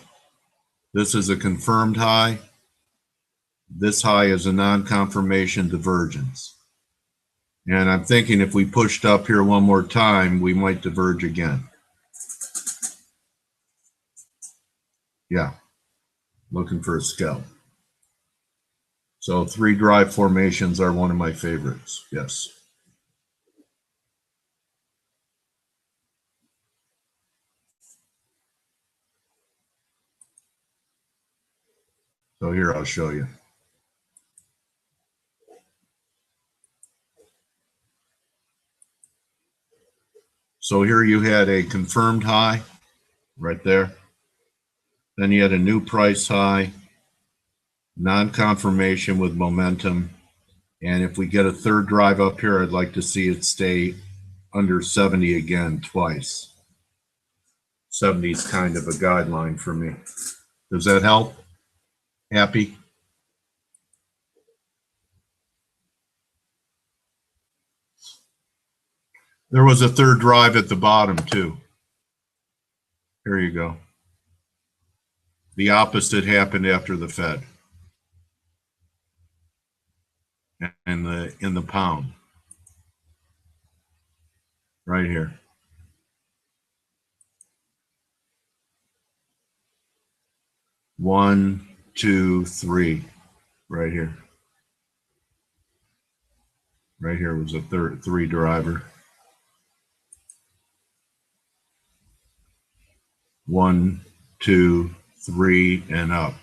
This is a confirmed high. This high is a non-confirmation divergence. And I'm thinking if we pushed up here one more time, we might diverge again. Yeah, looking for a scalp. So 3 drive formations are one of my favorites. Yes. So here I'll show you. So here you had a confirmed high right there. Then you had a new price high, non-confirmation with momentum. And if we get a third drive up here, I'd like to see it stay under 70 again twice. 70 is kind of a guideline for me. Does that help? Happy? There was a third drive at the bottom too. Here you go. The opposite happened after the Fed. In the pound. Right here. One, two, three. Right here. Right here was a three driver. 1, 2, 3, and up.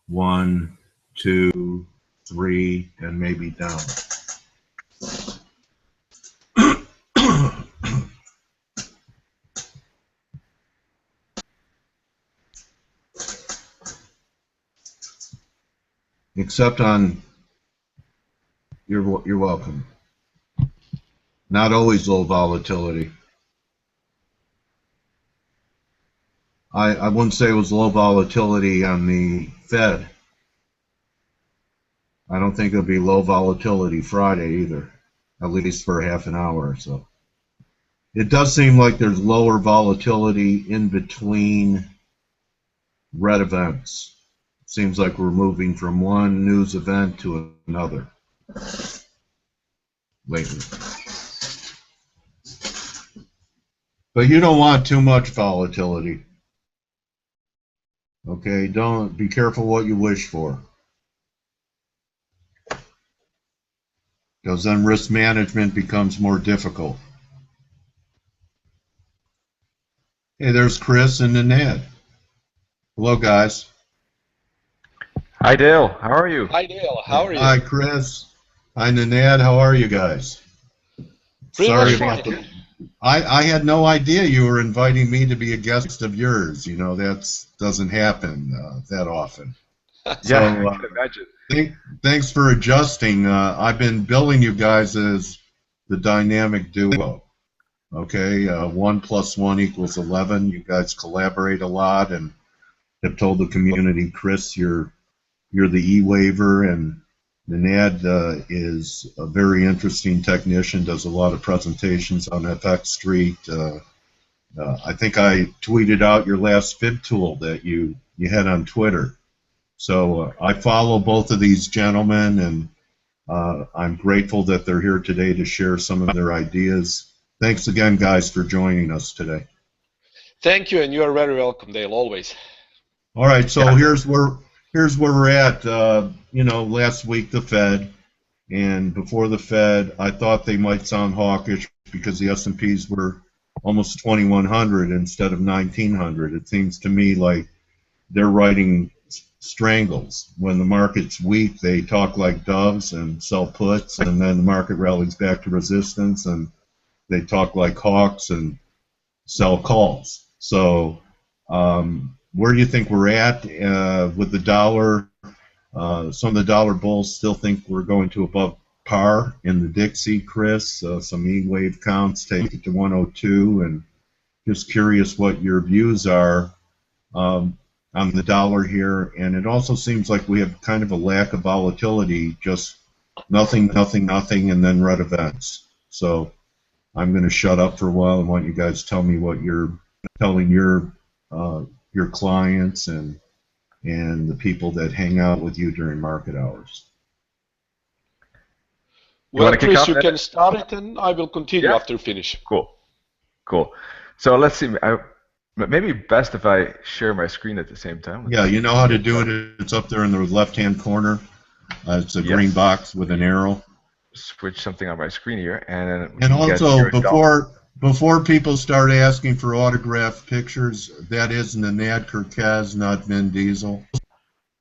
1, 2, 3, and maybe down. Except on, you're welcome. Not always low volatility. I wouldn't say it was low volatility on the Fed. I don't think it'll be low volatility Friday either, at least for half an hour or so. It does seem like there's lower volatility in between red events. Seems like we're moving from one news event to another lately. But you don't want too much volatility. Okay, don't be careful what you wish for. Because then risk management becomes more difficult. Hey, there's Chris and Nenad. Hello, guys. Hi, Dale. How are you? Hi, Dale. How are you? Hi, Chris. Hi, Nenad. How are you guys? Pretty Sorry much about fine. I had no idea you were inviting me to be a guest of yours. You know, that doesn't happen that often. Yeah, So I can imagine. thanks for adjusting. I've been billing you guys as the dynamic duo. Okay, 1 + 1 = 11. You guys collaborate a lot and have told the community, Chris, you're the E-waiver, and Nenad is a very interesting technician, does a lot of presentations on FX Street. I think I tweeted out your last fib tool that you had on Twitter. So I follow both of these gentlemen, and I'm grateful that they're here today to share some of their ideas. Thanks again, guys, for joining us today. Thank you, and you are very welcome, Dale, always. All right, so here's where we're at. You know, last week the Fed, and before the Fed, I thought they might sound hawkish because the S&Ps were almost 2,100 instead of 1,900. It seems to me like they're writing strangles. When the market's weak, they talk like doves and sell puts, and then the market rallies back to resistance, and they talk like hawks and sell calls. So where do you think we're at with the dollar? Some of the dollar bulls still think we're going to above par in the Dixie, Chris. Some E-wave counts take it to 102, and just curious what your views are on the dollar here. And it also seems like we have kind of a lack of volatility, just nothing, nothing, nothing, and then red events. So I'm going to shut up for a while and want you guys to tell me what you're telling your clients and the people that hang out with you during market hours. Well, wanna kick Chris, off, you Nenad? can start it, and I will continue Yeah. after you finish. Cool. So let's see. Maybe best if I share my screen at the same time. Yeah, you know how to do it. It's up there in the left-hand corner. It's a green box with an arrow. Switch something on my screen here, and then we And can get also, your before people start asking for autographed pictures, that is Nenad Kerkez, not Vin Diesel.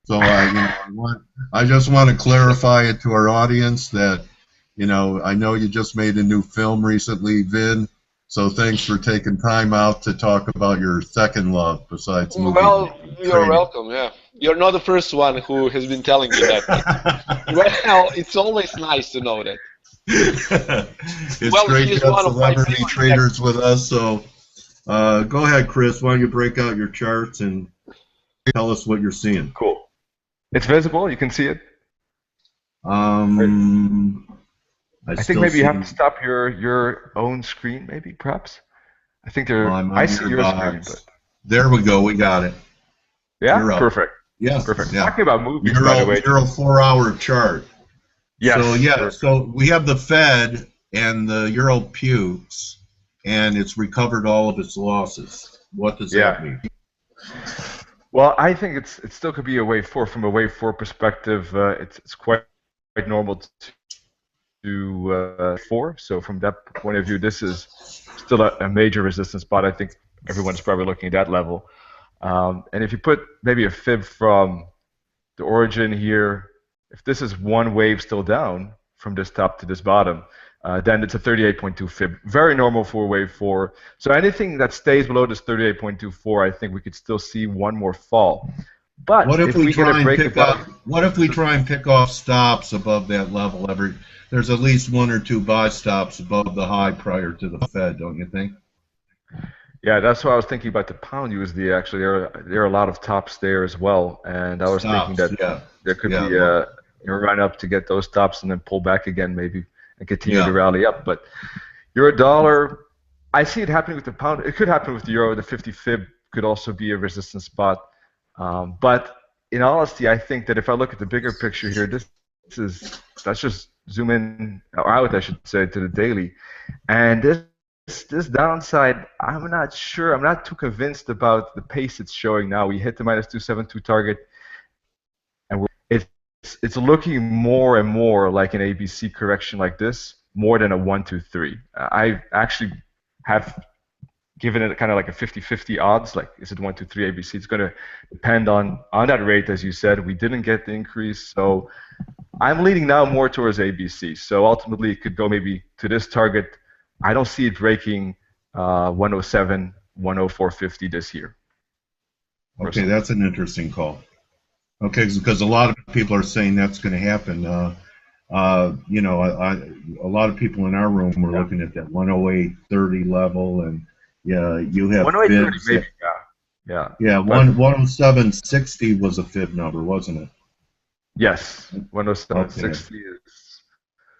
So I just want to clarify it to our audience that, I know you just made a new film recently, Vin. So thanks for taking time out to talk about your second love besides movie. Well, you're welcome. Yeah, you're not the first one who has been telling me that. Well, it's always nice to know that. It's great to have celebrity traders with us. So go ahead, Chris. Why don't you break out your charts and tell us what you're seeing? Cool. It's visible. You can see it. I think maybe you have to stop your own screen, maybe, perhaps. I think I see your screen, but there we go. We got it. Yeah, perfect. Yeah, perfect. Yeah. Talking about movies, by the way. Euro 4-hour chart. Yes. So we have the Fed and the Euro pukes, and it's recovered all of its losses. What does that mean? Well, I think it still could be a wave 4. From a wave 4 perspective, it's quite normal to 4. So from that point of view, this is still a major resistance spot. I think everyone's probably looking at that level. And if you put maybe a fib from the origin here, if this is one wave still down from this top to this bottom, then it's a 38.2 fib. Very normal for wave 4. So anything that stays below this 38.24, I think we could still see one more fall. But what if we get a break above, what if we try and pick off stops above that level? There's at least 1 or 2 buy stops above the high prior to the Fed, don't you think? Yeah, that's what I was thinking about the pound USD. Actually, there are a lot of tops there as well, and I was thinking that there could be a run up to get those tops and then pull back again, maybe, and continue to rally up. But euro dollar, I see it happening with the pound. It could happen with the euro. The 50 fib could also be a resistance spot. But in honesty, I think that if I look at the bigger picture here, let's just zoom in or out, I should say, to the daily, and this downside, I'm not sure. I'm not too convinced about the pace it's showing now. We hit the -272 target, and it's looking more and more like an ABC correction like this, more than a 1-2-3. I actually have given it kind of like a 50-50 odds. Like, is it 1-2-3 ABC? It's going to depend on that rate, as you said. We didn't get the increase, so I'm leaning now more towards ABC. So ultimately, it could go maybe to this target. I don't see it breaking 107, 104.50 this year. Okay, that's an interesting call. Okay, because a lot of people are saying that's going to happen. A lot of people in our room were looking at that 108.30 level, and you have 108.30 maybe. Yeah, 107.60 was a fib number, wasn't it? Yes, 107.60 is.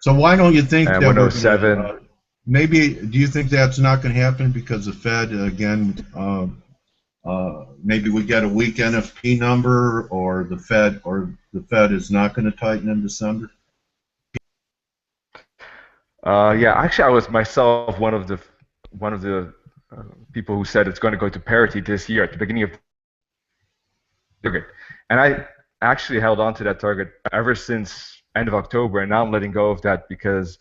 So why don't you think that 107? Maybe, do you think that's not going to happen because the Fed, again, maybe we get a weak NFP number, or the Fed is not going to tighten in December? Actually, I was myself one of the people who said it's going to go to parity this year at the beginning of the target, and I actually held on to that target ever since end of October, and now I'm letting go of that because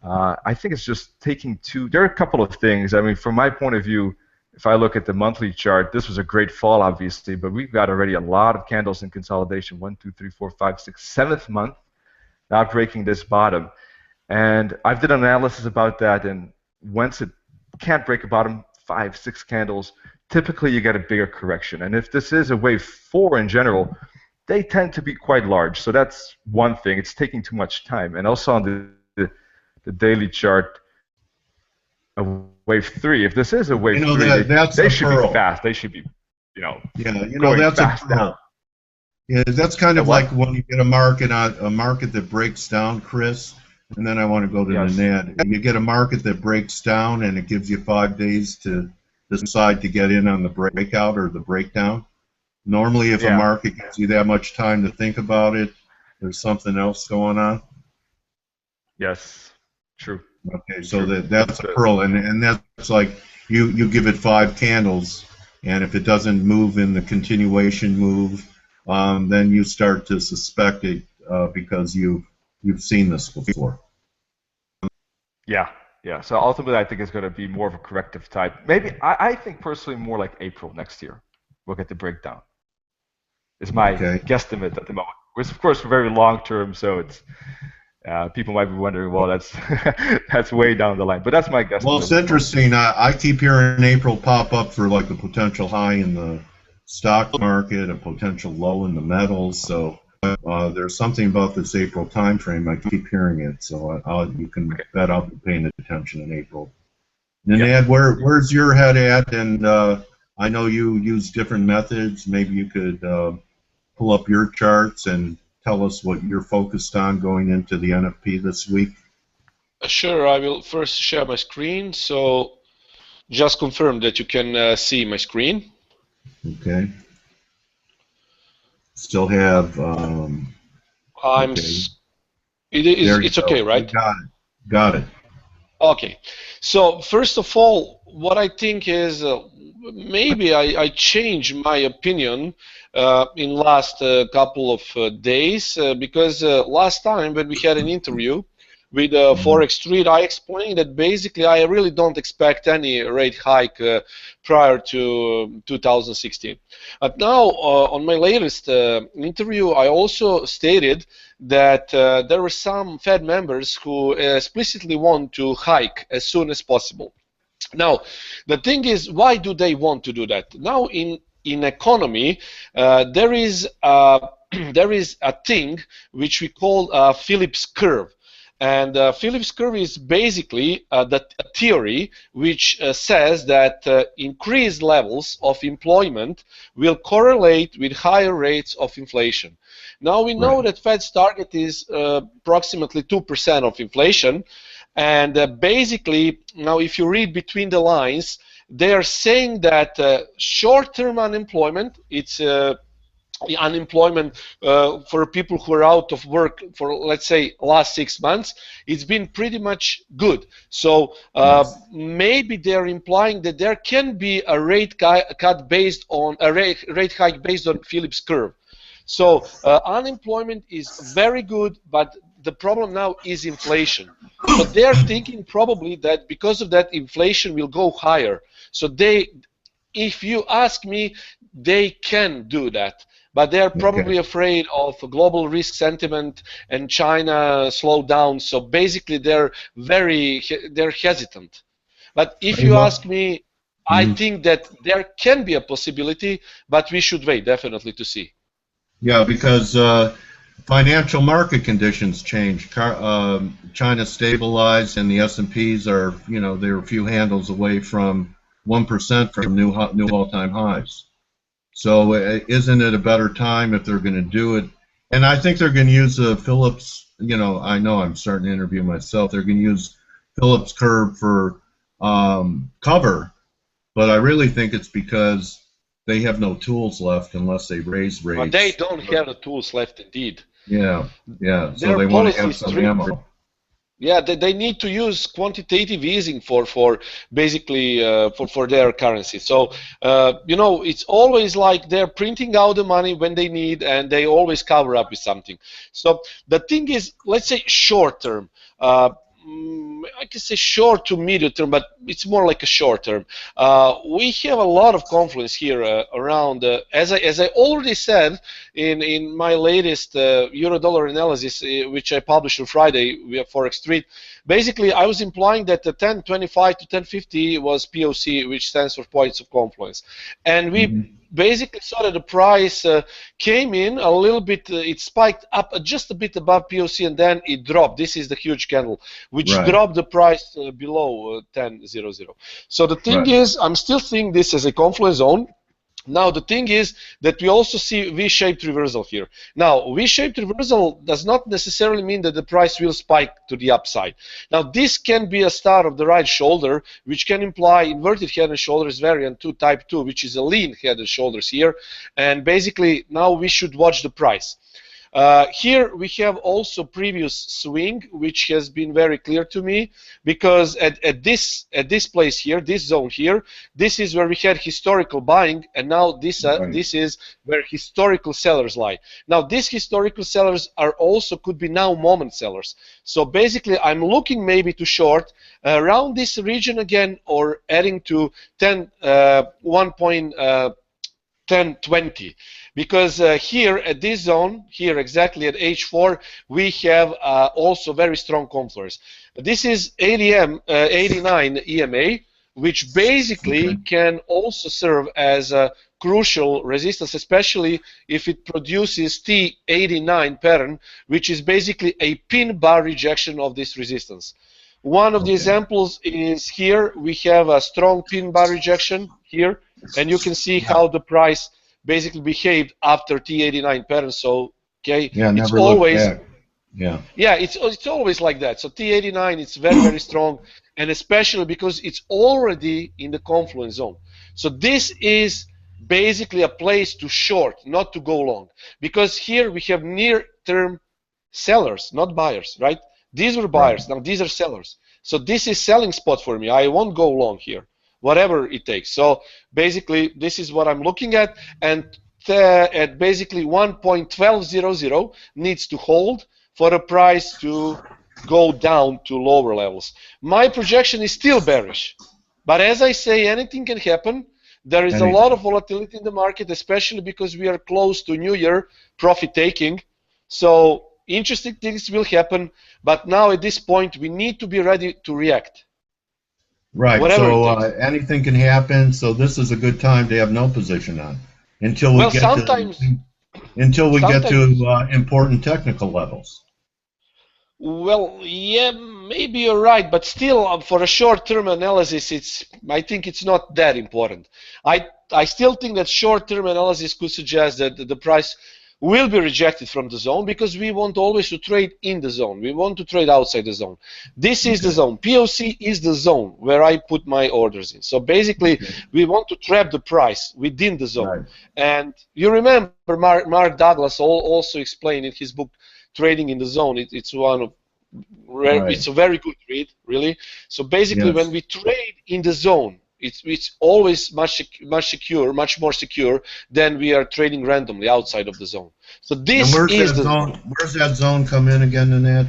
I think it's just taking there are a couple of things. I mean, from my point of view, if I look at the monthly chart, this was a great fall, obviously, but we've got already a lot of candles in consolidation, 1, 2, 3, 4, 5, 6, 7th month, not breaking this bottom. And I've did an analysis about that, and once it can't break a bottom, 5, 6 candles, typically you get a bigger correction. And if this is a wave 4 in general, they tend to be quite large. So that's one thing. It's taking too much time. And also on the daily chart, a wave 3. If this is a wave 3, they should be fast. They should be, going that's fast a pearl. down. Yeah, that's kind of like when you get a market that breaks down, Chris. And then I want to go to Nenad. You get a market that breaks down, and it gives you 5 days to decide to get in on the breakout or the breakdown. Normally, if a market gives you that much time to think about it, there's something else going on. Yes, true. Okay, so that's a pearl, and that's like you give it 5 candles, and if it doesn't move in the continuation move, then you start to suspect it because you've seen this before. Yeah. So ultimately, I think it's going to be more of a corrective type. Maybe I think personally more like April next year. We'll get the breakdown. Is my guesstimate at the moment. Which of course very long term, so it's people might be wondering, well, that's that's way down the line. But that's my guesstimate. Well, it's interesting. I keep hearing April pop up for like a potential high in the stock market, a potential low in the metals. So there's something about this April time frame. I keep hearing it. So you can bet I'll be paying attention in April. Nenad, where's your head at? And I know you use different methods. Maybe you could pull up your charts and tell us what you're focused on going into the NFP this week. Sure, I will first share my screen. So just confirm that you can see my screen. Okay. Still have. It's okay, right? Got it. Okay. So first of all, what I think is maybe I changed my opinion in last couple of days because last time when we had an interview with Forex Street, I explained that basically I really don't expect any rate hike prior to 2016. But now on my latest interview, I also stated that there were some Fed members who explicitly want to hike as soon as possible. Now, the thing is, why do they want to do that? Now, in economy, there is a thing which we call Phillips curve. And Phillips curve is basically the theory which says that increased levels of employment will correlate with higher rates of inflation. Now we know that Fed's target is approximately 2% of inflation, and basically now if you read between the lines, they are saying that short-term unemployment, it's unemployment for people who are out of work for, let's say, last 6 months, it's been pretty much good. So maybe they're implying that there can be a rate cut based on a rate hike based on Phillips curve. So unemployment is very good, but the problem now is inflation. So they're thinking probably that because of that, inflation will go higher. So if you ask me, they can do that. But they're probably afraid of global risk sentiment and China slow down. So basically, they're hesitant. But if you ask me, I think that there can be a possibility, but we should wait definitely to see. Yeah, because financial market conditions change. China stabilized, and the S&Ps are, they're a few handles away from 1% from new all-time highs. So isn't it a better time if they're going to do it? And I think they're going to use Phillips, I know I'm starting to interview myself. They're going to use Phillips curve for cover, but I really think it's because they have no tools left unless they raise rates. But they don't have the tools left, indeed. Yeah. So they want to have some ammo. Yeah, they need to use quantitative easing for basically for their currency. So it's always like they're printing out the money when they need, and they always cover up with something. So the thing is, let's say short term. I can say short to medium term, but it's more like a short term. We have a lot of confluence here around. As I already said in my latest euro-dollar analysis, which I published on Friday via Forex Street, basically I was implying that the 1025 to 1050 was POC, which stands for points of confluence, and we basically saw that the price came in a little bit, it spiked up just a bit above POC and then it dropped. This is the huge candle, which dropped the price below 10.00. So the thing is, I'm still seeing this as a confluence zone. Now, the thing is that we also see V-shaped reversal here. Now, V-shaped reversal does not necessarily mean that the price will spike to the upside. Now, this can be a start of the right shoulder, which can imply inverted head and shoulders variant 2 type 2, which is a lean head and shoulders here. And basically, now we should watch the price. Here we have also previous swing, which has been very clear to me, because at this place here, this zone here, this is where we had historical buying, and now this is where historical sellers lie. Now these historical sellers are also could be now moment sellers. So basically, I'm looking maybe to short around this region again, or adding to 1.1020. Because here at this zone, here exactly at H4, we have also very strong confluence. This is 89 EMA, which basically can also serve as a crucial resistance, especially if it produces T89 pattern, which is basically a pin bar rejection of this resistance. One of the examples is here. We have a strong pin bar rejection here, and you can see how the price basically behaved after T89 pattern. So it's always it's always like that. So T89, it's very strong, and especially because it's already in the confluence zone. So this is basically a place to short, not to go long, because here we have near-term sellers, not buyers, right? These were buyers. Now these are sellers. So this is selling spot for me. I won't go long here, whatever it takes. So basically, this is what I'm looking at, and at basically 1.1200 needs to hold for the price to go down to lower levels. My projection is still bearish, but as I say, anything can happen. There is a lot of volatility in the market, especially because we are close to New Year profit taking. So interesting things will happen, but now at this point, we need to be ready to react. Right, so anything can happen, so this is a good time to have no position on until we get to important technical levels. Well, yeah, maybe you're right, but still, for a short-term analysis, I think it's not that important. I still think that short-term analysis could suggest that the price will be rejected from the zone, because we want always to trade in the zone. We want to trade outside the zone. This is the zone. POC is the zone where I put my orders in. So basically, we want to trap the price within the zone. And you remember Mark Douglas also explained in his book, Trading in the Zone. It's a very good read, really. So basically, when we trade in the zone, it's always much more secure than we are trading randomly outside of the zone. So this is the zone. Where's that zone come in again, Nenad?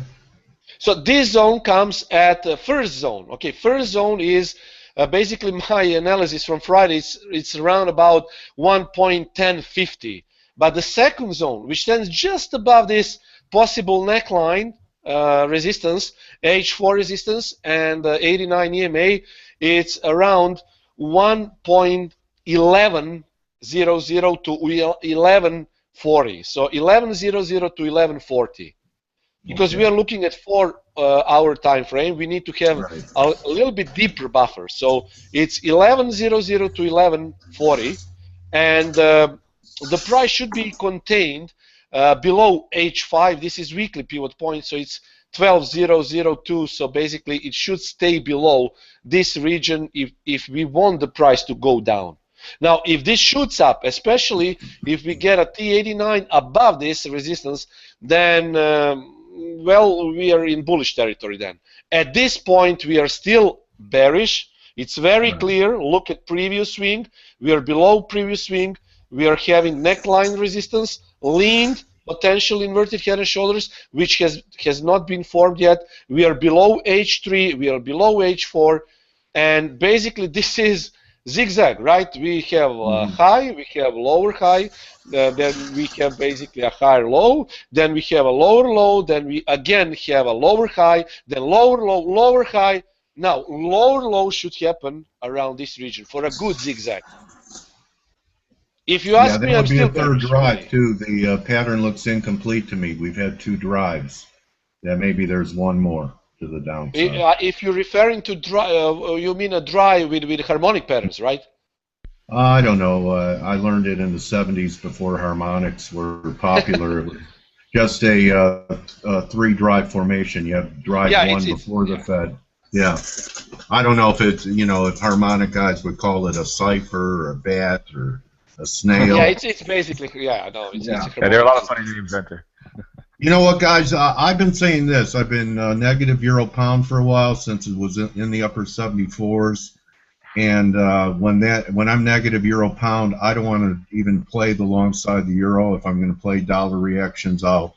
So this zone comes at the first zone. Okay, first zone is basically my analysis from Friday. It's around about 1.1050. But the second zone, which stands just above this possible neckline resistance, H4 resistance, and 89 EMA, it's around 1.1100 to 1140. So 1100 to 1140. Because we are looking at 4-hour time frame, we need to have a little bit deeper buffer. So it's 1100 to 1140, and the price should be contained below H5. This is weekly pivot point, so it's 12002. So basically, it should stay below this region if we want the price to go down. Now, if this shoots up, especially if we get a T89 above this resistance, then well, we are in bullish territory then. At this point, we are still bearish. It's very clear. Look at previous swing. We are below previous swing. We are having neckline resistance, leaned, potential inverted head and shoulders, which has not been formed yet. We are below H3. We are below H4. And basically, this is zigzag, right? We have a high, we have lower high, then we have basically a higher low, then we have a lower low, then we again have a lower high, then lower low, lower high. Now, lower low should happen around this region for a good zigzag. If you ask me, that I'm would be still a third bearish. drive too. The pattern looks incomplete to me. We've had 2 drives. Yeah, maybe there's one more to the downside. If you're referring to you mean a drive with harmonic patterns, right? I don't know. I learned it in the 70s before harmonics were popular. It was just a 3-drive formation. You have drive Yeah, 1 before the Fed. Yeah. I don't know if it's, if harmonic guys would call it a cipher or a bat or a snail. Yeah, it's basically, yeah, no, it's a harmonic. Yeah, there are a lot of funny names, aren't there? You know what, guys? I've been saying this. I've been negative euro pound for a while since it was in the upper 74s. And when I'm negative euro pound, I don't want to even play the long side of the euro. If I'm going to play dollar reactions, I'll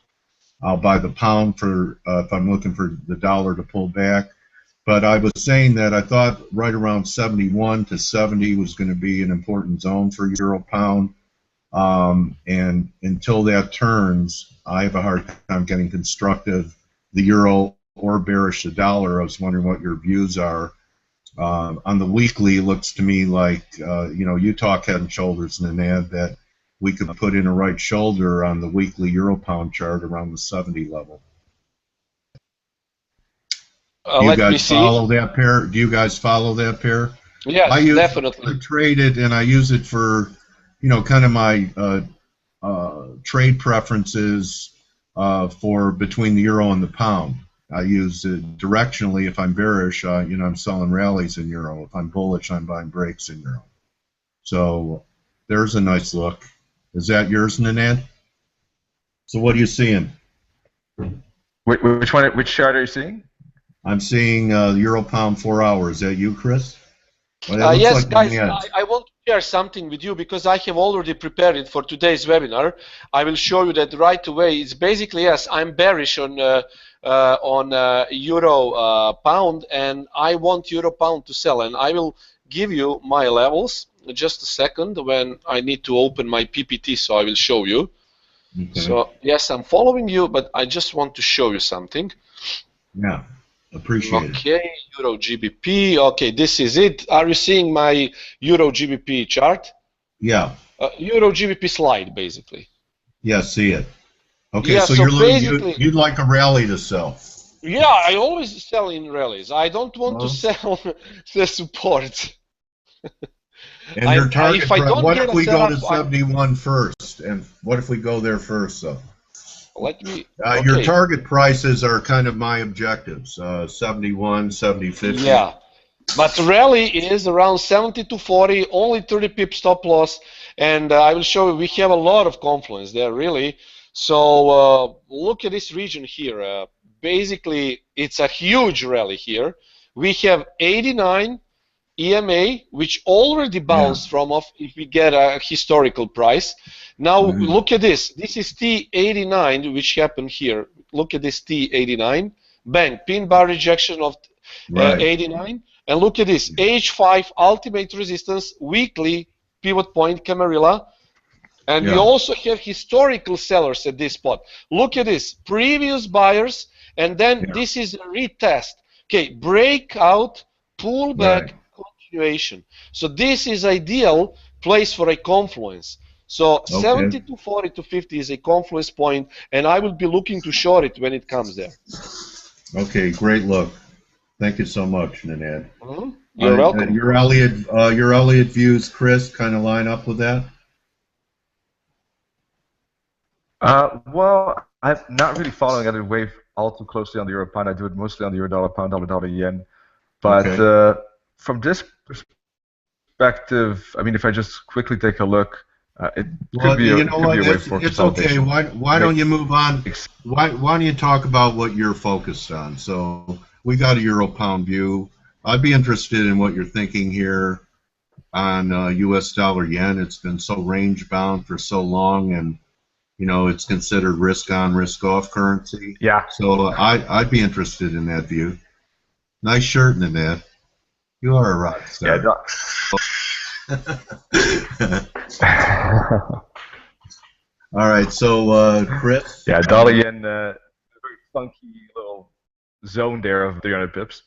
buy the pound for if I'm looking for the dollar to pull back. But I was saying that I thought right around 71 to 70 was going to be an important zone for euro pound. And until that turns, I have a hard time getting constructive the euro or bearish the dollar. I was wondering what your views are. On the weekly, it looks to me like, you talk head and shoulders, Nenad, that we could put in a right shoulder on the weekly euro pound chart around the 70 level. Do you guys follow that pair? Do you guys follow that pair? Yes, definitely. I trade it, and I use it for, kind of my trade preferences for between the euro and the pound. I use it directionally. If I'm bearish, I'm selling rallies in euro. If I'm bullish, I'm buying breaks in euro. So there's a nice look. Is that yours, Nenad? So what are you seeing? Which one? Which chart are you seeing? I'm seeing the euro pound 4 hours. Is that you, Chris? Well, yes, guys, I want to share something with you because I have already prepared it for today's webinar. I will show you that right away. It's basically, yes, I'm bearish on euro pound, and I want euro pound to sell, and I will give you my levels. Just a second, when I need to open my PPT, so I will show you. Okay. So yes, I'm following you, but I just want to show you something. Yeah. Appreciate it. Okay, Euro GBP. Okay, this is it. Are you seeing my Euro GBP chart? Yeah. Euro GBP slide, basically. Yeah, see it. Okay, yeah, so you'd like a rally to sell. Yeah, I always sell in rallies. I don't want to sell the support. And your target, what if we go to 71 first? And what if we go there first, though? Let me. Your target prices are kind of my objectives, 71, 70, 50. Yeah, but rally is around 70 to 40, only 30 pip stop loss, and I will show you we have a lot of confluence there, really. So look at this region here. Basically, it's a huge rally here. We have 89 EMA, which already bounced from off if we get a historical price. Now look at this. This is T89, which happened here. Look at this T89. Bang, pin bar rejection of 89. And look at this. H5 ultimate resistance, weekly pivot point Camarilla. And we also have historical sellers at this spot. Look at this. Previous buyers, and then this is a retest. Okay, breakout, pullback, continuation. So this is ideal place for a confluence. So 70 to 40 to 50 is a confluence point, and I will be looking to short it when it comes there. Okay, great look. Thank you so much, Nenad. You're welcome. Your Elliott views, Chris, kind of line up with that? Well, I'm not really following any wave all too closely on the euro pound. I do it mostly on the euro dollar pound, dollar yen. But from this perspective, I mean, if I just quickly take a look, it could be a wave for consolidation. It's okay. Why don't you move on? Why don't you talk about what you're focused on? So we got a euro pound view. I'd be interested in what you're thinking here on U.S. dollar yen. It's been so range bound for so long, and it's considered risk on, risk off currency. Yeah. So I'd be interested in that view. Nice shirt, Nenad. You are a rock star. Yeah. All right, so Chris. Yeah, dollar yen, very funky little zone there of 300 pips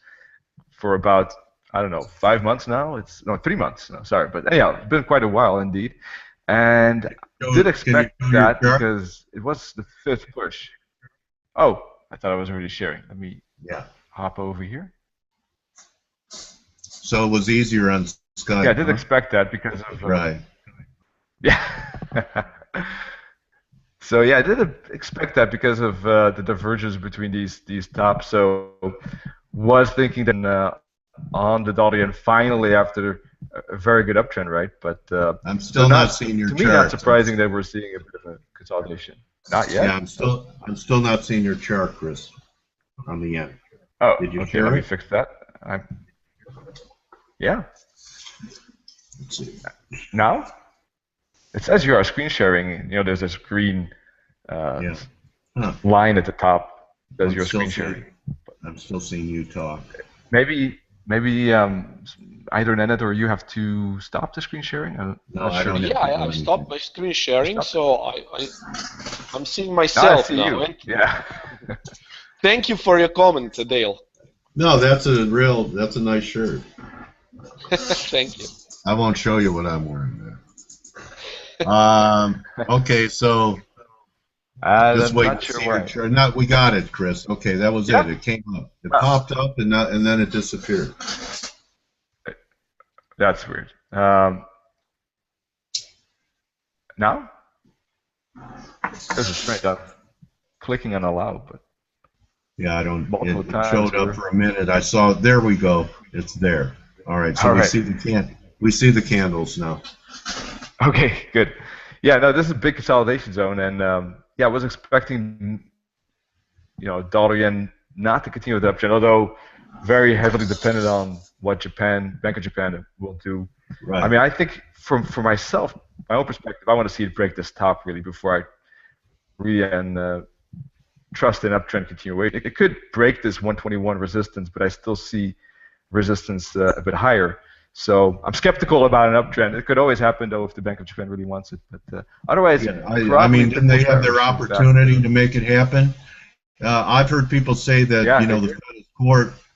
for about, I don't know, 5 months now. It's 3 months. No, sorry, but anyhow, it's been quite a while indeed. And did expect that chart? because it was the fifth push. Oh, I thought I was already sharing. Let me hop over here. So it was easier on Skype. Yeah, I did expect that because of right. Yeah. So yeah, I did expect that because of the divergence between these tops. So was thinking that on the dollar yen finally after a very good uptrend, right? But I'm still not seeing your to chart. me, not surprising that we're seeing a bit of a consolidation. Not yet. Yeah, I'm still not seeing your chart, Chris, on the yen. Oh, did you okay. share Let me it? fix that. Yeah. Let's see. Now it says you are screen sharing. You know, there's this green line at the top. Says you're screen sharing. I'm still seeing you talk. Maybe either Nenad or you have to stop the screen sharing. I'm not sure. Yeah, I've stopped my screen sharing, so I'm seeing myself now. Yeah. Thank you for your comment, Dale. No, that's a nice shirt. Thank you. I won't show you what I'm wearing there. Okay, so just wait to see your chart. No, we got it, Chris. Okay, that was it. It came up. It popped up and then it disappeared. That's weird. Now? There's a strange. I'm clicking on allow, but yeah, I don't. It showed up for a minute. I saw. There we go. It's there. All right. So we see the candles now. Okay, good. Yeah, no, this is a big consolidation zone, and yeah, I was expecting, dollar yen not to continue with the uptrend, although very heavily dependent on what Bank of Japan will do. Right. I mean, I think for myself, my own perspective, I want to see it break this top really before I really trust an uptrend continuation. It could break this 121 resistance, but I still see resistance a bit higher. So I'm skeptical about an uptrend. It could always happen though if the Bank of Japan really wants it. But otherwise, I mean, didn't they have their opportunity to make it happen? I've heard people say that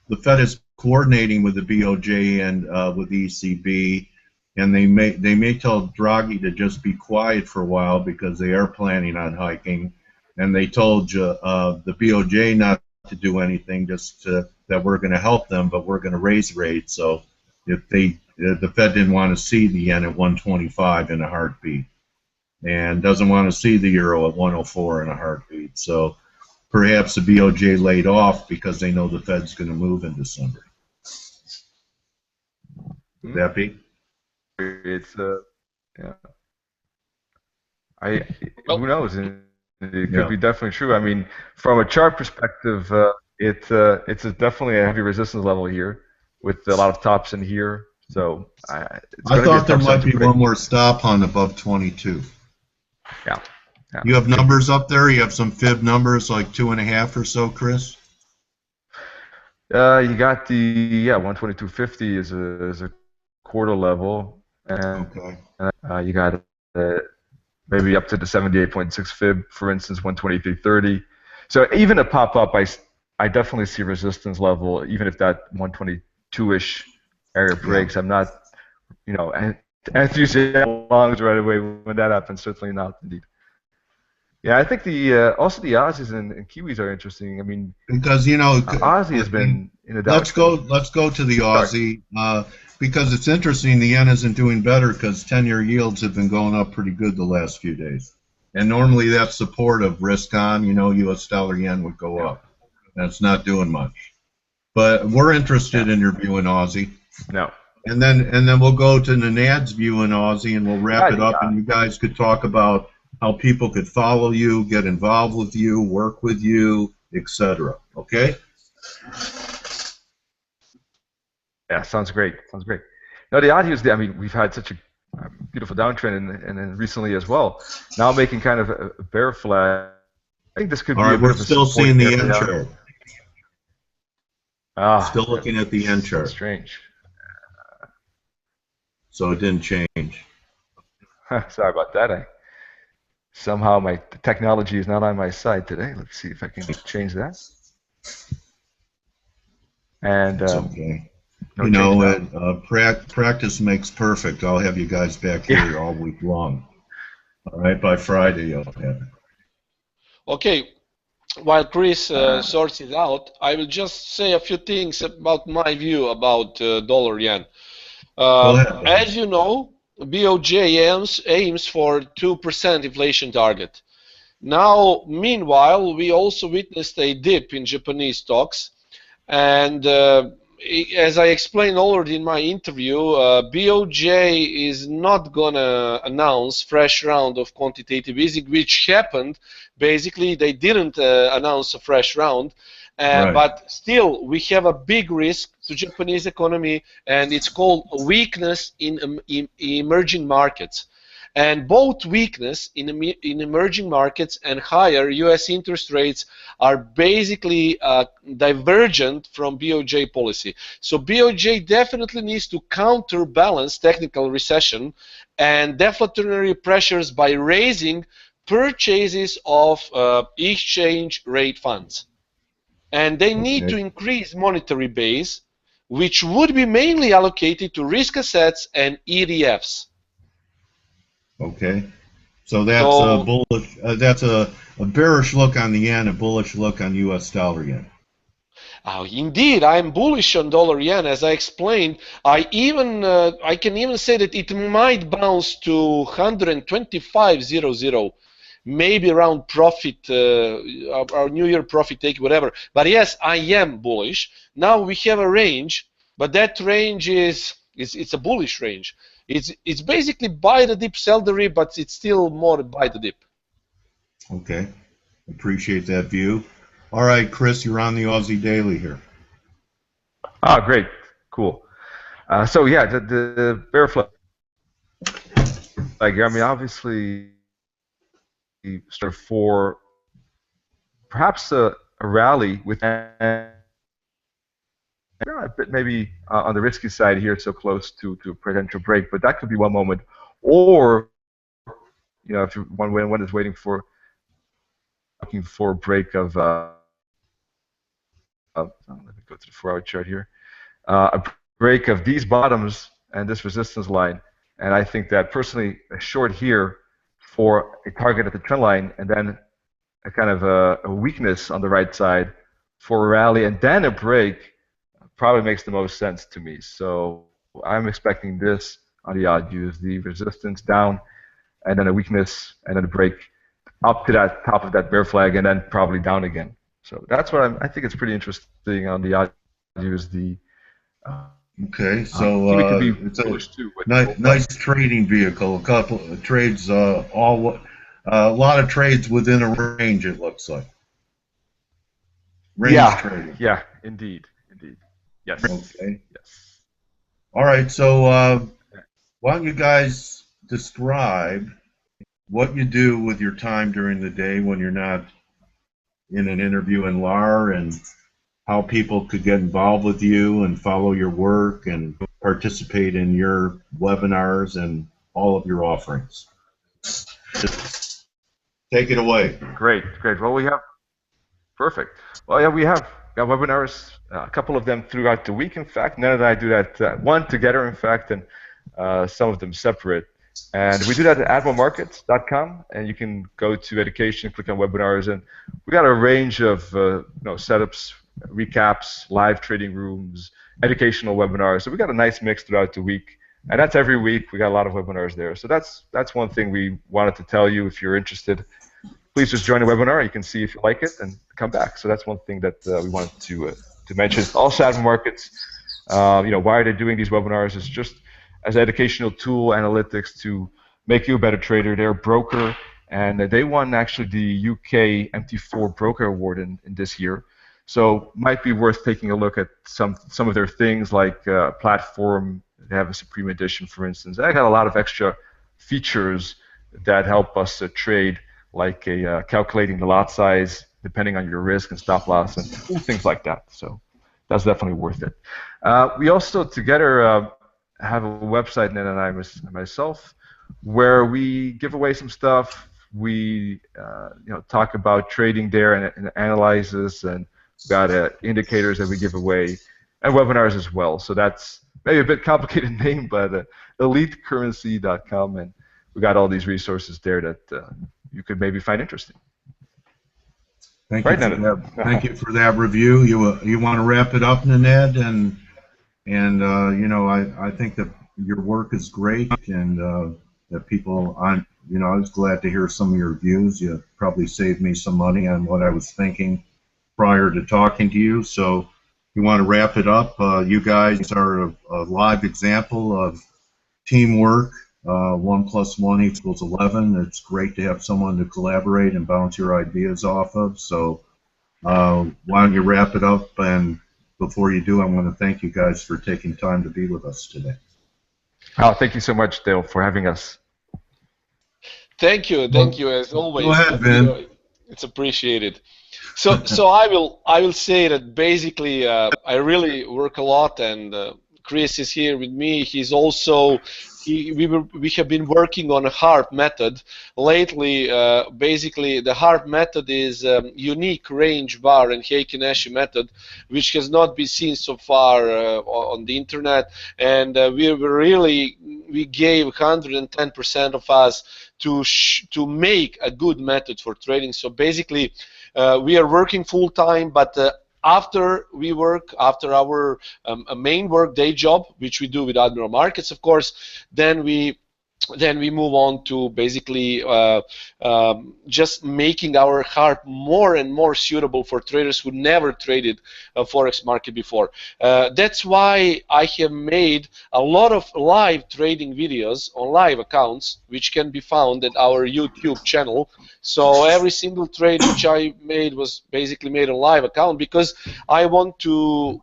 the Fed is coordinating with the BOJ and with the ECB, and they may tell Draghi to just be quiet for a while because they are planning on hiking, and they told the BOJ not to do anything, just that we're going to help them, but we're going to raise rates. So if the Fed didn't want to see the yen at 125 in a heartbeat, and doesn't want to see the euro at 104 in a heartbeat, so perhaps the BOJ laid off because they know the Fed's going to move in December. Would that be? It's yeah. Who knows? It could be definitely true. I mean, from a chart perspective, it's definitely a heavy resistance level here, with a lot of tops in here. So I thought there might be one more stop on above 22. Yeah. You have numbers up there? You have some fib numbers, like 2.5 or so, Chris? You got the 122.50 is a quarter level, and you got maybe up to the 78.6 fib, for instance, 123.30. So even a pop up, I definitely see resistance level, even if that 122-ish area breaks. I'm not, enthusiastic longs right away when that happens. Certainly not, indeed. Yeah, I think also the Aussies and Kiwis are interesting. I mean, because Aussie has been in a downtrend. Let's go to the Aussie because it's interesting. The yen isn't doing better because 10-year yields have been going up pretty good the last few days, and normally that's support of risk on. U.S. dollar yen would go up. That's not doing much, but we're interested in your view in Aussie. No. And then we'll go to Nenad's view in Aussie, and we'll wrap it up, and you guys could talk about how people could follow you, get involved with you, work with you, etc. Okay? Yeah, sounds great. Sounds great. No, the audio is I mean, we've had such a beautiful downtrend, and then recently as well. Now making kind of a bear flag. I think this could be a bit we're of a still seeing the yen chart. Still looking at the yen chart. Strange. So it didn't change. Sorry about that. Somehow my technology is not on my side today. Let's see if I can change that. And it's okay. No practice makes perfect. I'll have you guys back here all week long. All right, by Friday you'll have it. Okay, while Chris sorts it out, I will just say a few things about my view about dollar yen. Go ahead, buddy. As you know, BOJ aims for 2% inflation target. Now, meanwhile, we also witnessed a dip in Japanese stocks, and as I explained already in my interview, BOJ is not gonna announce fresh round of quantitative easing, which happened. Basically, they didn't announce a fresh round, Right. but still, we have a big risk to Japanese economy, and it's called a weakness in emerging markets. And both weakness in emerging markets and higher U.S. interest rates are basically divergent from BOJ policy. So BOJ definitely needs to counterbalance technical recession and deflationary pressures by raising purchases of exchange rate funds. And they need to increase monetary base, which would be mainly allocated to risk assets and ETFs. Okay. So that's a bullish. That's a bearish look on the yen, a bullish look on U.S. dollar yen. Indeed, I'm bullish on dollar yen. As I explained, I can even say that it might bounce to 125.00, maybe around profit, our New Year profit take, whatever. But yes, I am bullish. Now we have a range, but that range is it's a bullish range. It's basically buy the dip, sell the rip, but it's still more buy the dip. Okay, appreciate that view. All right, Chris, you're on the Aussie Daily here. Ah, great, cool. So yeah, the bear flag. I mean, obviously, sort of for perhaps a rally with a bit maybe on the risky side here, so close to a potential break, but that could be one moment. Or, you know, if one is looking for a break of let me go to the 4-hour chart here, a break of these bottoms and this resistance line, and I think that personally a short here for a target at the trend line, and then a kind of a weakness on the right side for a rally, and then a break probably makes the most sense to me. So I'm expecting this on the odd use, the resistance down, and then a weakness, and then a break up to that top of that bear flag, and then probably down again. So that's what I think it's pretty interesting on the odd use. Okay, so it's a nice trading vehicle. A couple of trades, a lot of trades within a range. It looks like. Range trading. Yeah, indeed. Yes. Okay. Yes. All right. So why don't you guys describe what you do with your time during the day when you're not in an interview in LAR, and how people could get involved with you and follow your work and participate in your webinars and all of your offerings. Just take it away. Great. Well, we have perfect. Well, yeah, we have webinars, a couple of them throughout the week. In fact, Nenad and I do that one together, in fact, and some of them separate. And we do that at admiralmarkets.com, and you can go to education, click on webinars, and we got a range of setups, recaps, live trading rooms, educational webinars. So we got a nice mix throughout the week, and that's every week. We got a lot of webinars there. So that's one thing we wanted to tell you. If you're interested, please just join the webinar. You can see if you like it and come back. So that's one thing that we wanted to mention. Also, Admiral Markets, why are they doing these webinars? It's just as an educational tool, analytics, to make you a better trader. They're a broker, and they won actually the UK MT4 Broker Award in this year. So might be worth taking a look at some of their things, like platform. They have a Supreme Edition, for instance. They got a lot of extra features that help us trade, like calculating the lot size depending on your risk and stop loss and things like that. So that's definitely worth it. We also together have a website, Nenad and I myself, where we give away some stuff. We talk about trading there and analyzes, and we've got indicators that we give away, and webinars as well. So that's maybe a bit complicated name, but elitecurrency.com, and we got all these resources there that you could maybe find interesting. Thank you for that. Thank you for that review. You want to wrap it up, Nenad, and you know, I think that your work is great, and that people you know, I was glad to hear some of your views. You probably saved me some money on what I was thinking prior to talking to you. So you want to wrap it up. You guys are a live example of teamwork. 1 + 1 = 11. It's great to have someone to collaborate and bounce your ideas off of. So why don't you wrap it up? And before you do, I want to thank you guys for taking time to be with us today. Oh, thank you so much, Dale, for having us. Thank you as always. Go ahead, Vin. It's appreciated. So I will say that basically I really work a lot, and Chris is here with me. He's also we have been working on a HARP method lately. Basically, the HARP method is unique range bar and Heikin-Ashi method, which has not been seen so far on the internet, and we gave 110% of us to make a good method for trading. So basically, we are working full time, but after our main work day job, which we do with Admiral Markets, of course, then we move on to basically just making our HARP more and more suitable for traders who never traded a forex market before. That's why I have made a lot of live trading videos on live accounts, which can be found at our YouTube channel. So every single trade which I made was basically made on live account, because I want to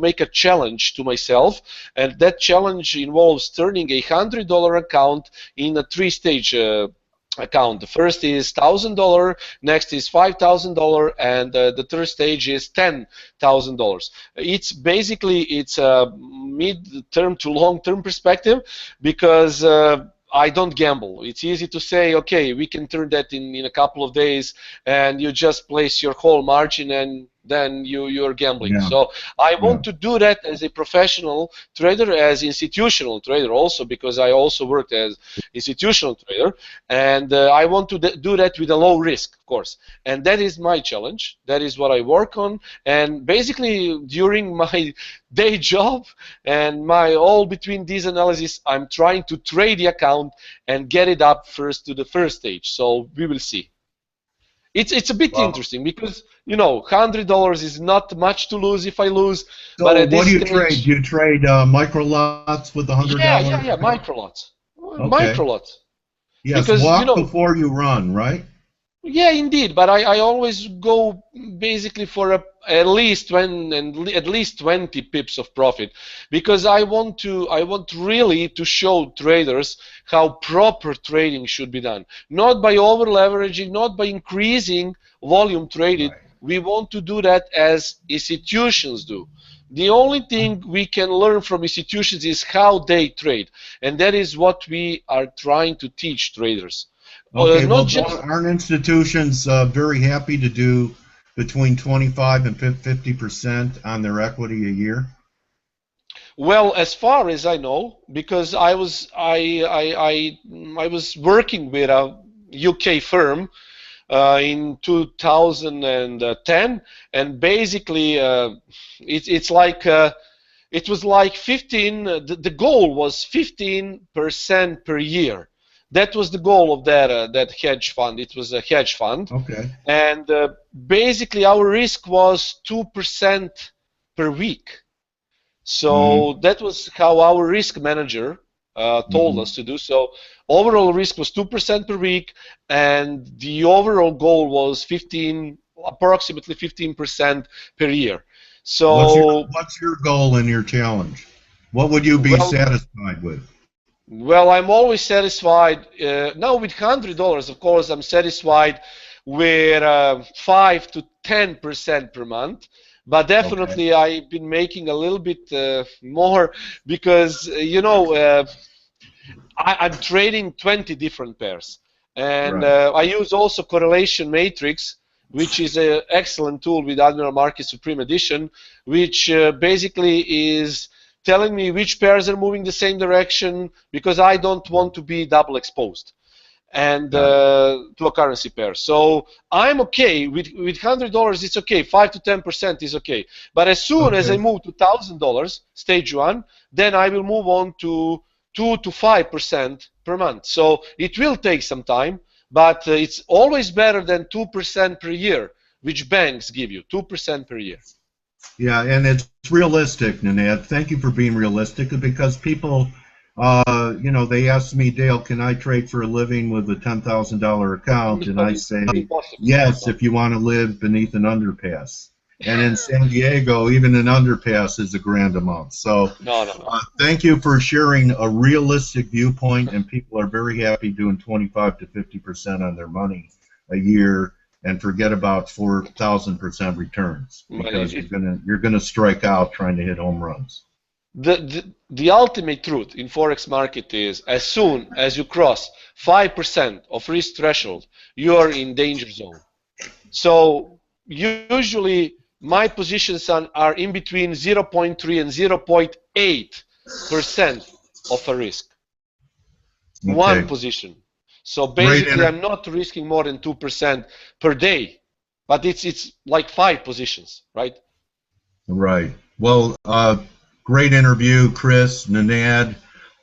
make a challenge to myself, and that challenge involves turning a $100 account in a 3-stage account. The first is $1,000, next is $5,000, and the third stage is $10,000. It's basically a mid-term to long-term perspective, because I don't gamble. It's easy to say, okay, we can turn that in a couple of days, and you just place your whole margin, and then you're gambling. Yeah. So I want to do that as a professional trader, as institutional trader also, because I also worked as institutional trader, and I want to do that with a low risk, of course. And that is my challenge. That is what I work on. And basically, during my day job and my all between these analysis, I'm trying to trade the account and get it up first to the first stage. So we will see. It's a bit interesting, because you know, $100 is not much to lose if I lose. So but at what this do you stage, trade? Do you trade micro lots with $100? Yeah, micro lots. Okay. Micro lots. Yes, because, walk you know, before you run, right? Yeah, indeed. But I always go basically for at least 20 pips of profit, because I want really to show traders how proper trading should be done. Not by over leveraging, not by increasing volume traded. Right. We want to do that as institutions do. The only thing we can learn from institutions is how they trade, and that is what we are trying to teach traders. Okay, Not well, just aren't institutions very happy to do between 25 and 50% on their equity a year? Well, as far as I know, because I was working with a UK firm in 2010, and basically it's like it was like 15. The goal was 15% per year. That was the goal of that hedge fund. It was a hedge fund. Okay. And basically our risk was 2% per week. So that was how our risk manager told us to do. So overall risk was 2% per week, and the overall goal was approximately 15% per year. So what's your goal and your challenge? What would you be satisfied with? Well, I'm always satisfied. Now with $100, of course, I'm satisfied with 5 to 10% per month. But definitely, I've been making a little bit more, because you know, I'm trading 20 different pairs, and I use also correlation matrix, which is an excellent tool with Admiral Markets Supreme Edition, which basically is telling me which pairs are moving the same direction, because I don't want to be double exposed and to a currency pair. So I'm okay with $100. It's okay. 5 to 10% is okay. But as soon as I move to $1,000 stage one, then I will move on to 2 to 5% per month. So it will take some time, but it's always better than 2% per year, which banks give you 2% per year. Yeah, and it's realistic, Nenad. Thank you for being realistic, because people, you know, they ask me, Dale, can I trade for a living with a $10,000 account? And I say, yes, if you want to live beneath an underpass. And in San Diego, even an underpass is a grand amount. So thank you for sharing a realistic viewpoint, and people are very happy doing 25 to 50% on their money a year, and forget about 4,000% returns, because you're gonna strike out trying to hit home runs. The ultimate truth in forex market is, as soon as you cross 5% of risk threshold, you are in danger zone. So usually my positions are in between 0.3 and 0.8% of a risk. One position. So basically, I'm not risking more than 2% per day, but it's like 5 positions, right? Right. Well, great interview, Chris, Nenad.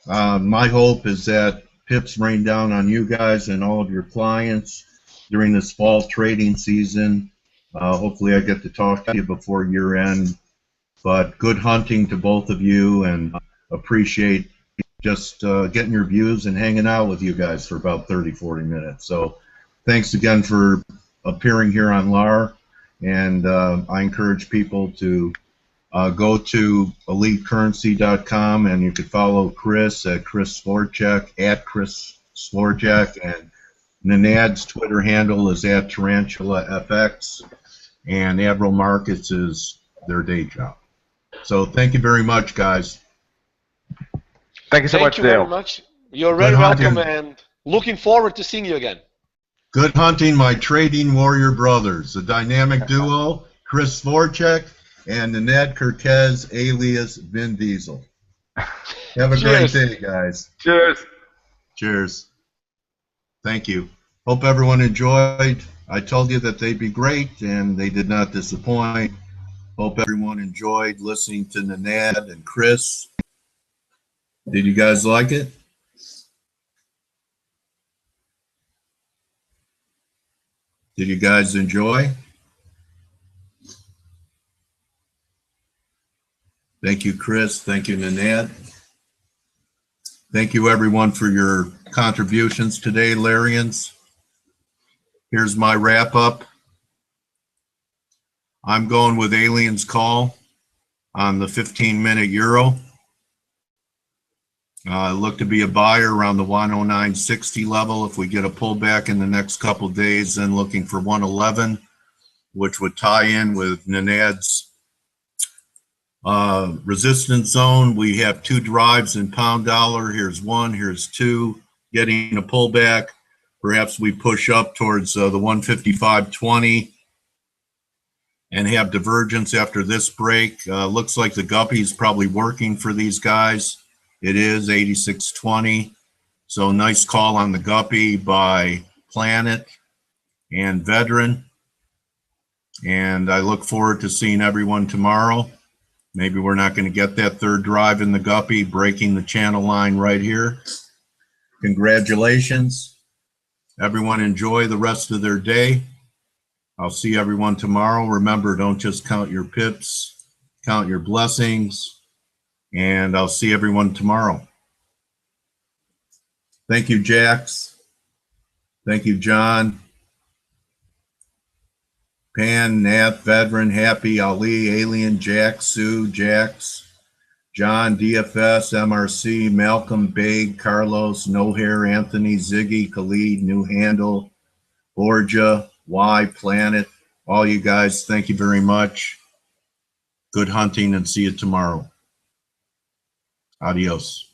My hope is that pips rain down on you guys and all of your clients during this fall trading season. Hopefully, I get to talk to you before year end. But good hunting to both of you, and appreciate just getting your views and hanging out with you guys for about 30, 40 minutes. So thanks again for appearing here on LAR, and I encourage people to go to elitecurrency.com, and you can follow Chris at Chris Svorcik, and Nenad's Twitter handle is at TarantulaFX, and Admiral Markets is their day job. So thank you very much, guys. Thank you so much, Dale. Thank you very much. You're very welcome, and looking forward to seeing you again. Good hunting, my trading warrior brothers, the dynamic duo, Chris Svorcik and Nenad Kerkez, alias Vin Diesel. Have a great day, guys. Cheers. Cheers. Thank you. Hope everyone enjoyed. I told you that they'd be great, and they did not disappoint. Hope everyone enjoyed listening to Nenad and Chris. Did you guys like it? Did you guys enjoy? Thank you, Chris. Thank you, Nenad. Thank you, everyone, for your contributions today, Larians. Here's my wrap-up. I'm going with Alien's Call on the 15-minute euro. Look to be a buyer around the 109.60 level. If we get a pullback in the next couple days, then looking for 111, which would tie in with Nenad's resistance zone. We have 2 drives in pound dollar. Here's 1, here's 2. Getting a pullback. Perhaps we push up towards the 155.20 and have divergence after this break. Looks like the Guppy is probably working for these guys. It is 86.20. So nice call on the Guppy by Planet and Veteran. And I look forward to seeing everyone tomorrow. Maybe we're not going to get that third drive in the Guppy, breaking the channel line right here. Congratulations. Everyone enjoy the rest of their day. I'll see everyone tomorrow. Remember, don't just count your pips, count your blessings. And I'll see everyone tomorrow. Thank you, Jax. Thank you, John. Pan, Nath, Veteran, Happy, Ali, Alien, Jack, Sue, Jax, John, DFS, MRC, Malcolm, Bag, Carlos, No Hair, Anthony, Ziggy, Khalid, New Handle, Borgia, Y, Planet, all you guys, thank you very much. Good hunting, and see you tomorrow. Adios.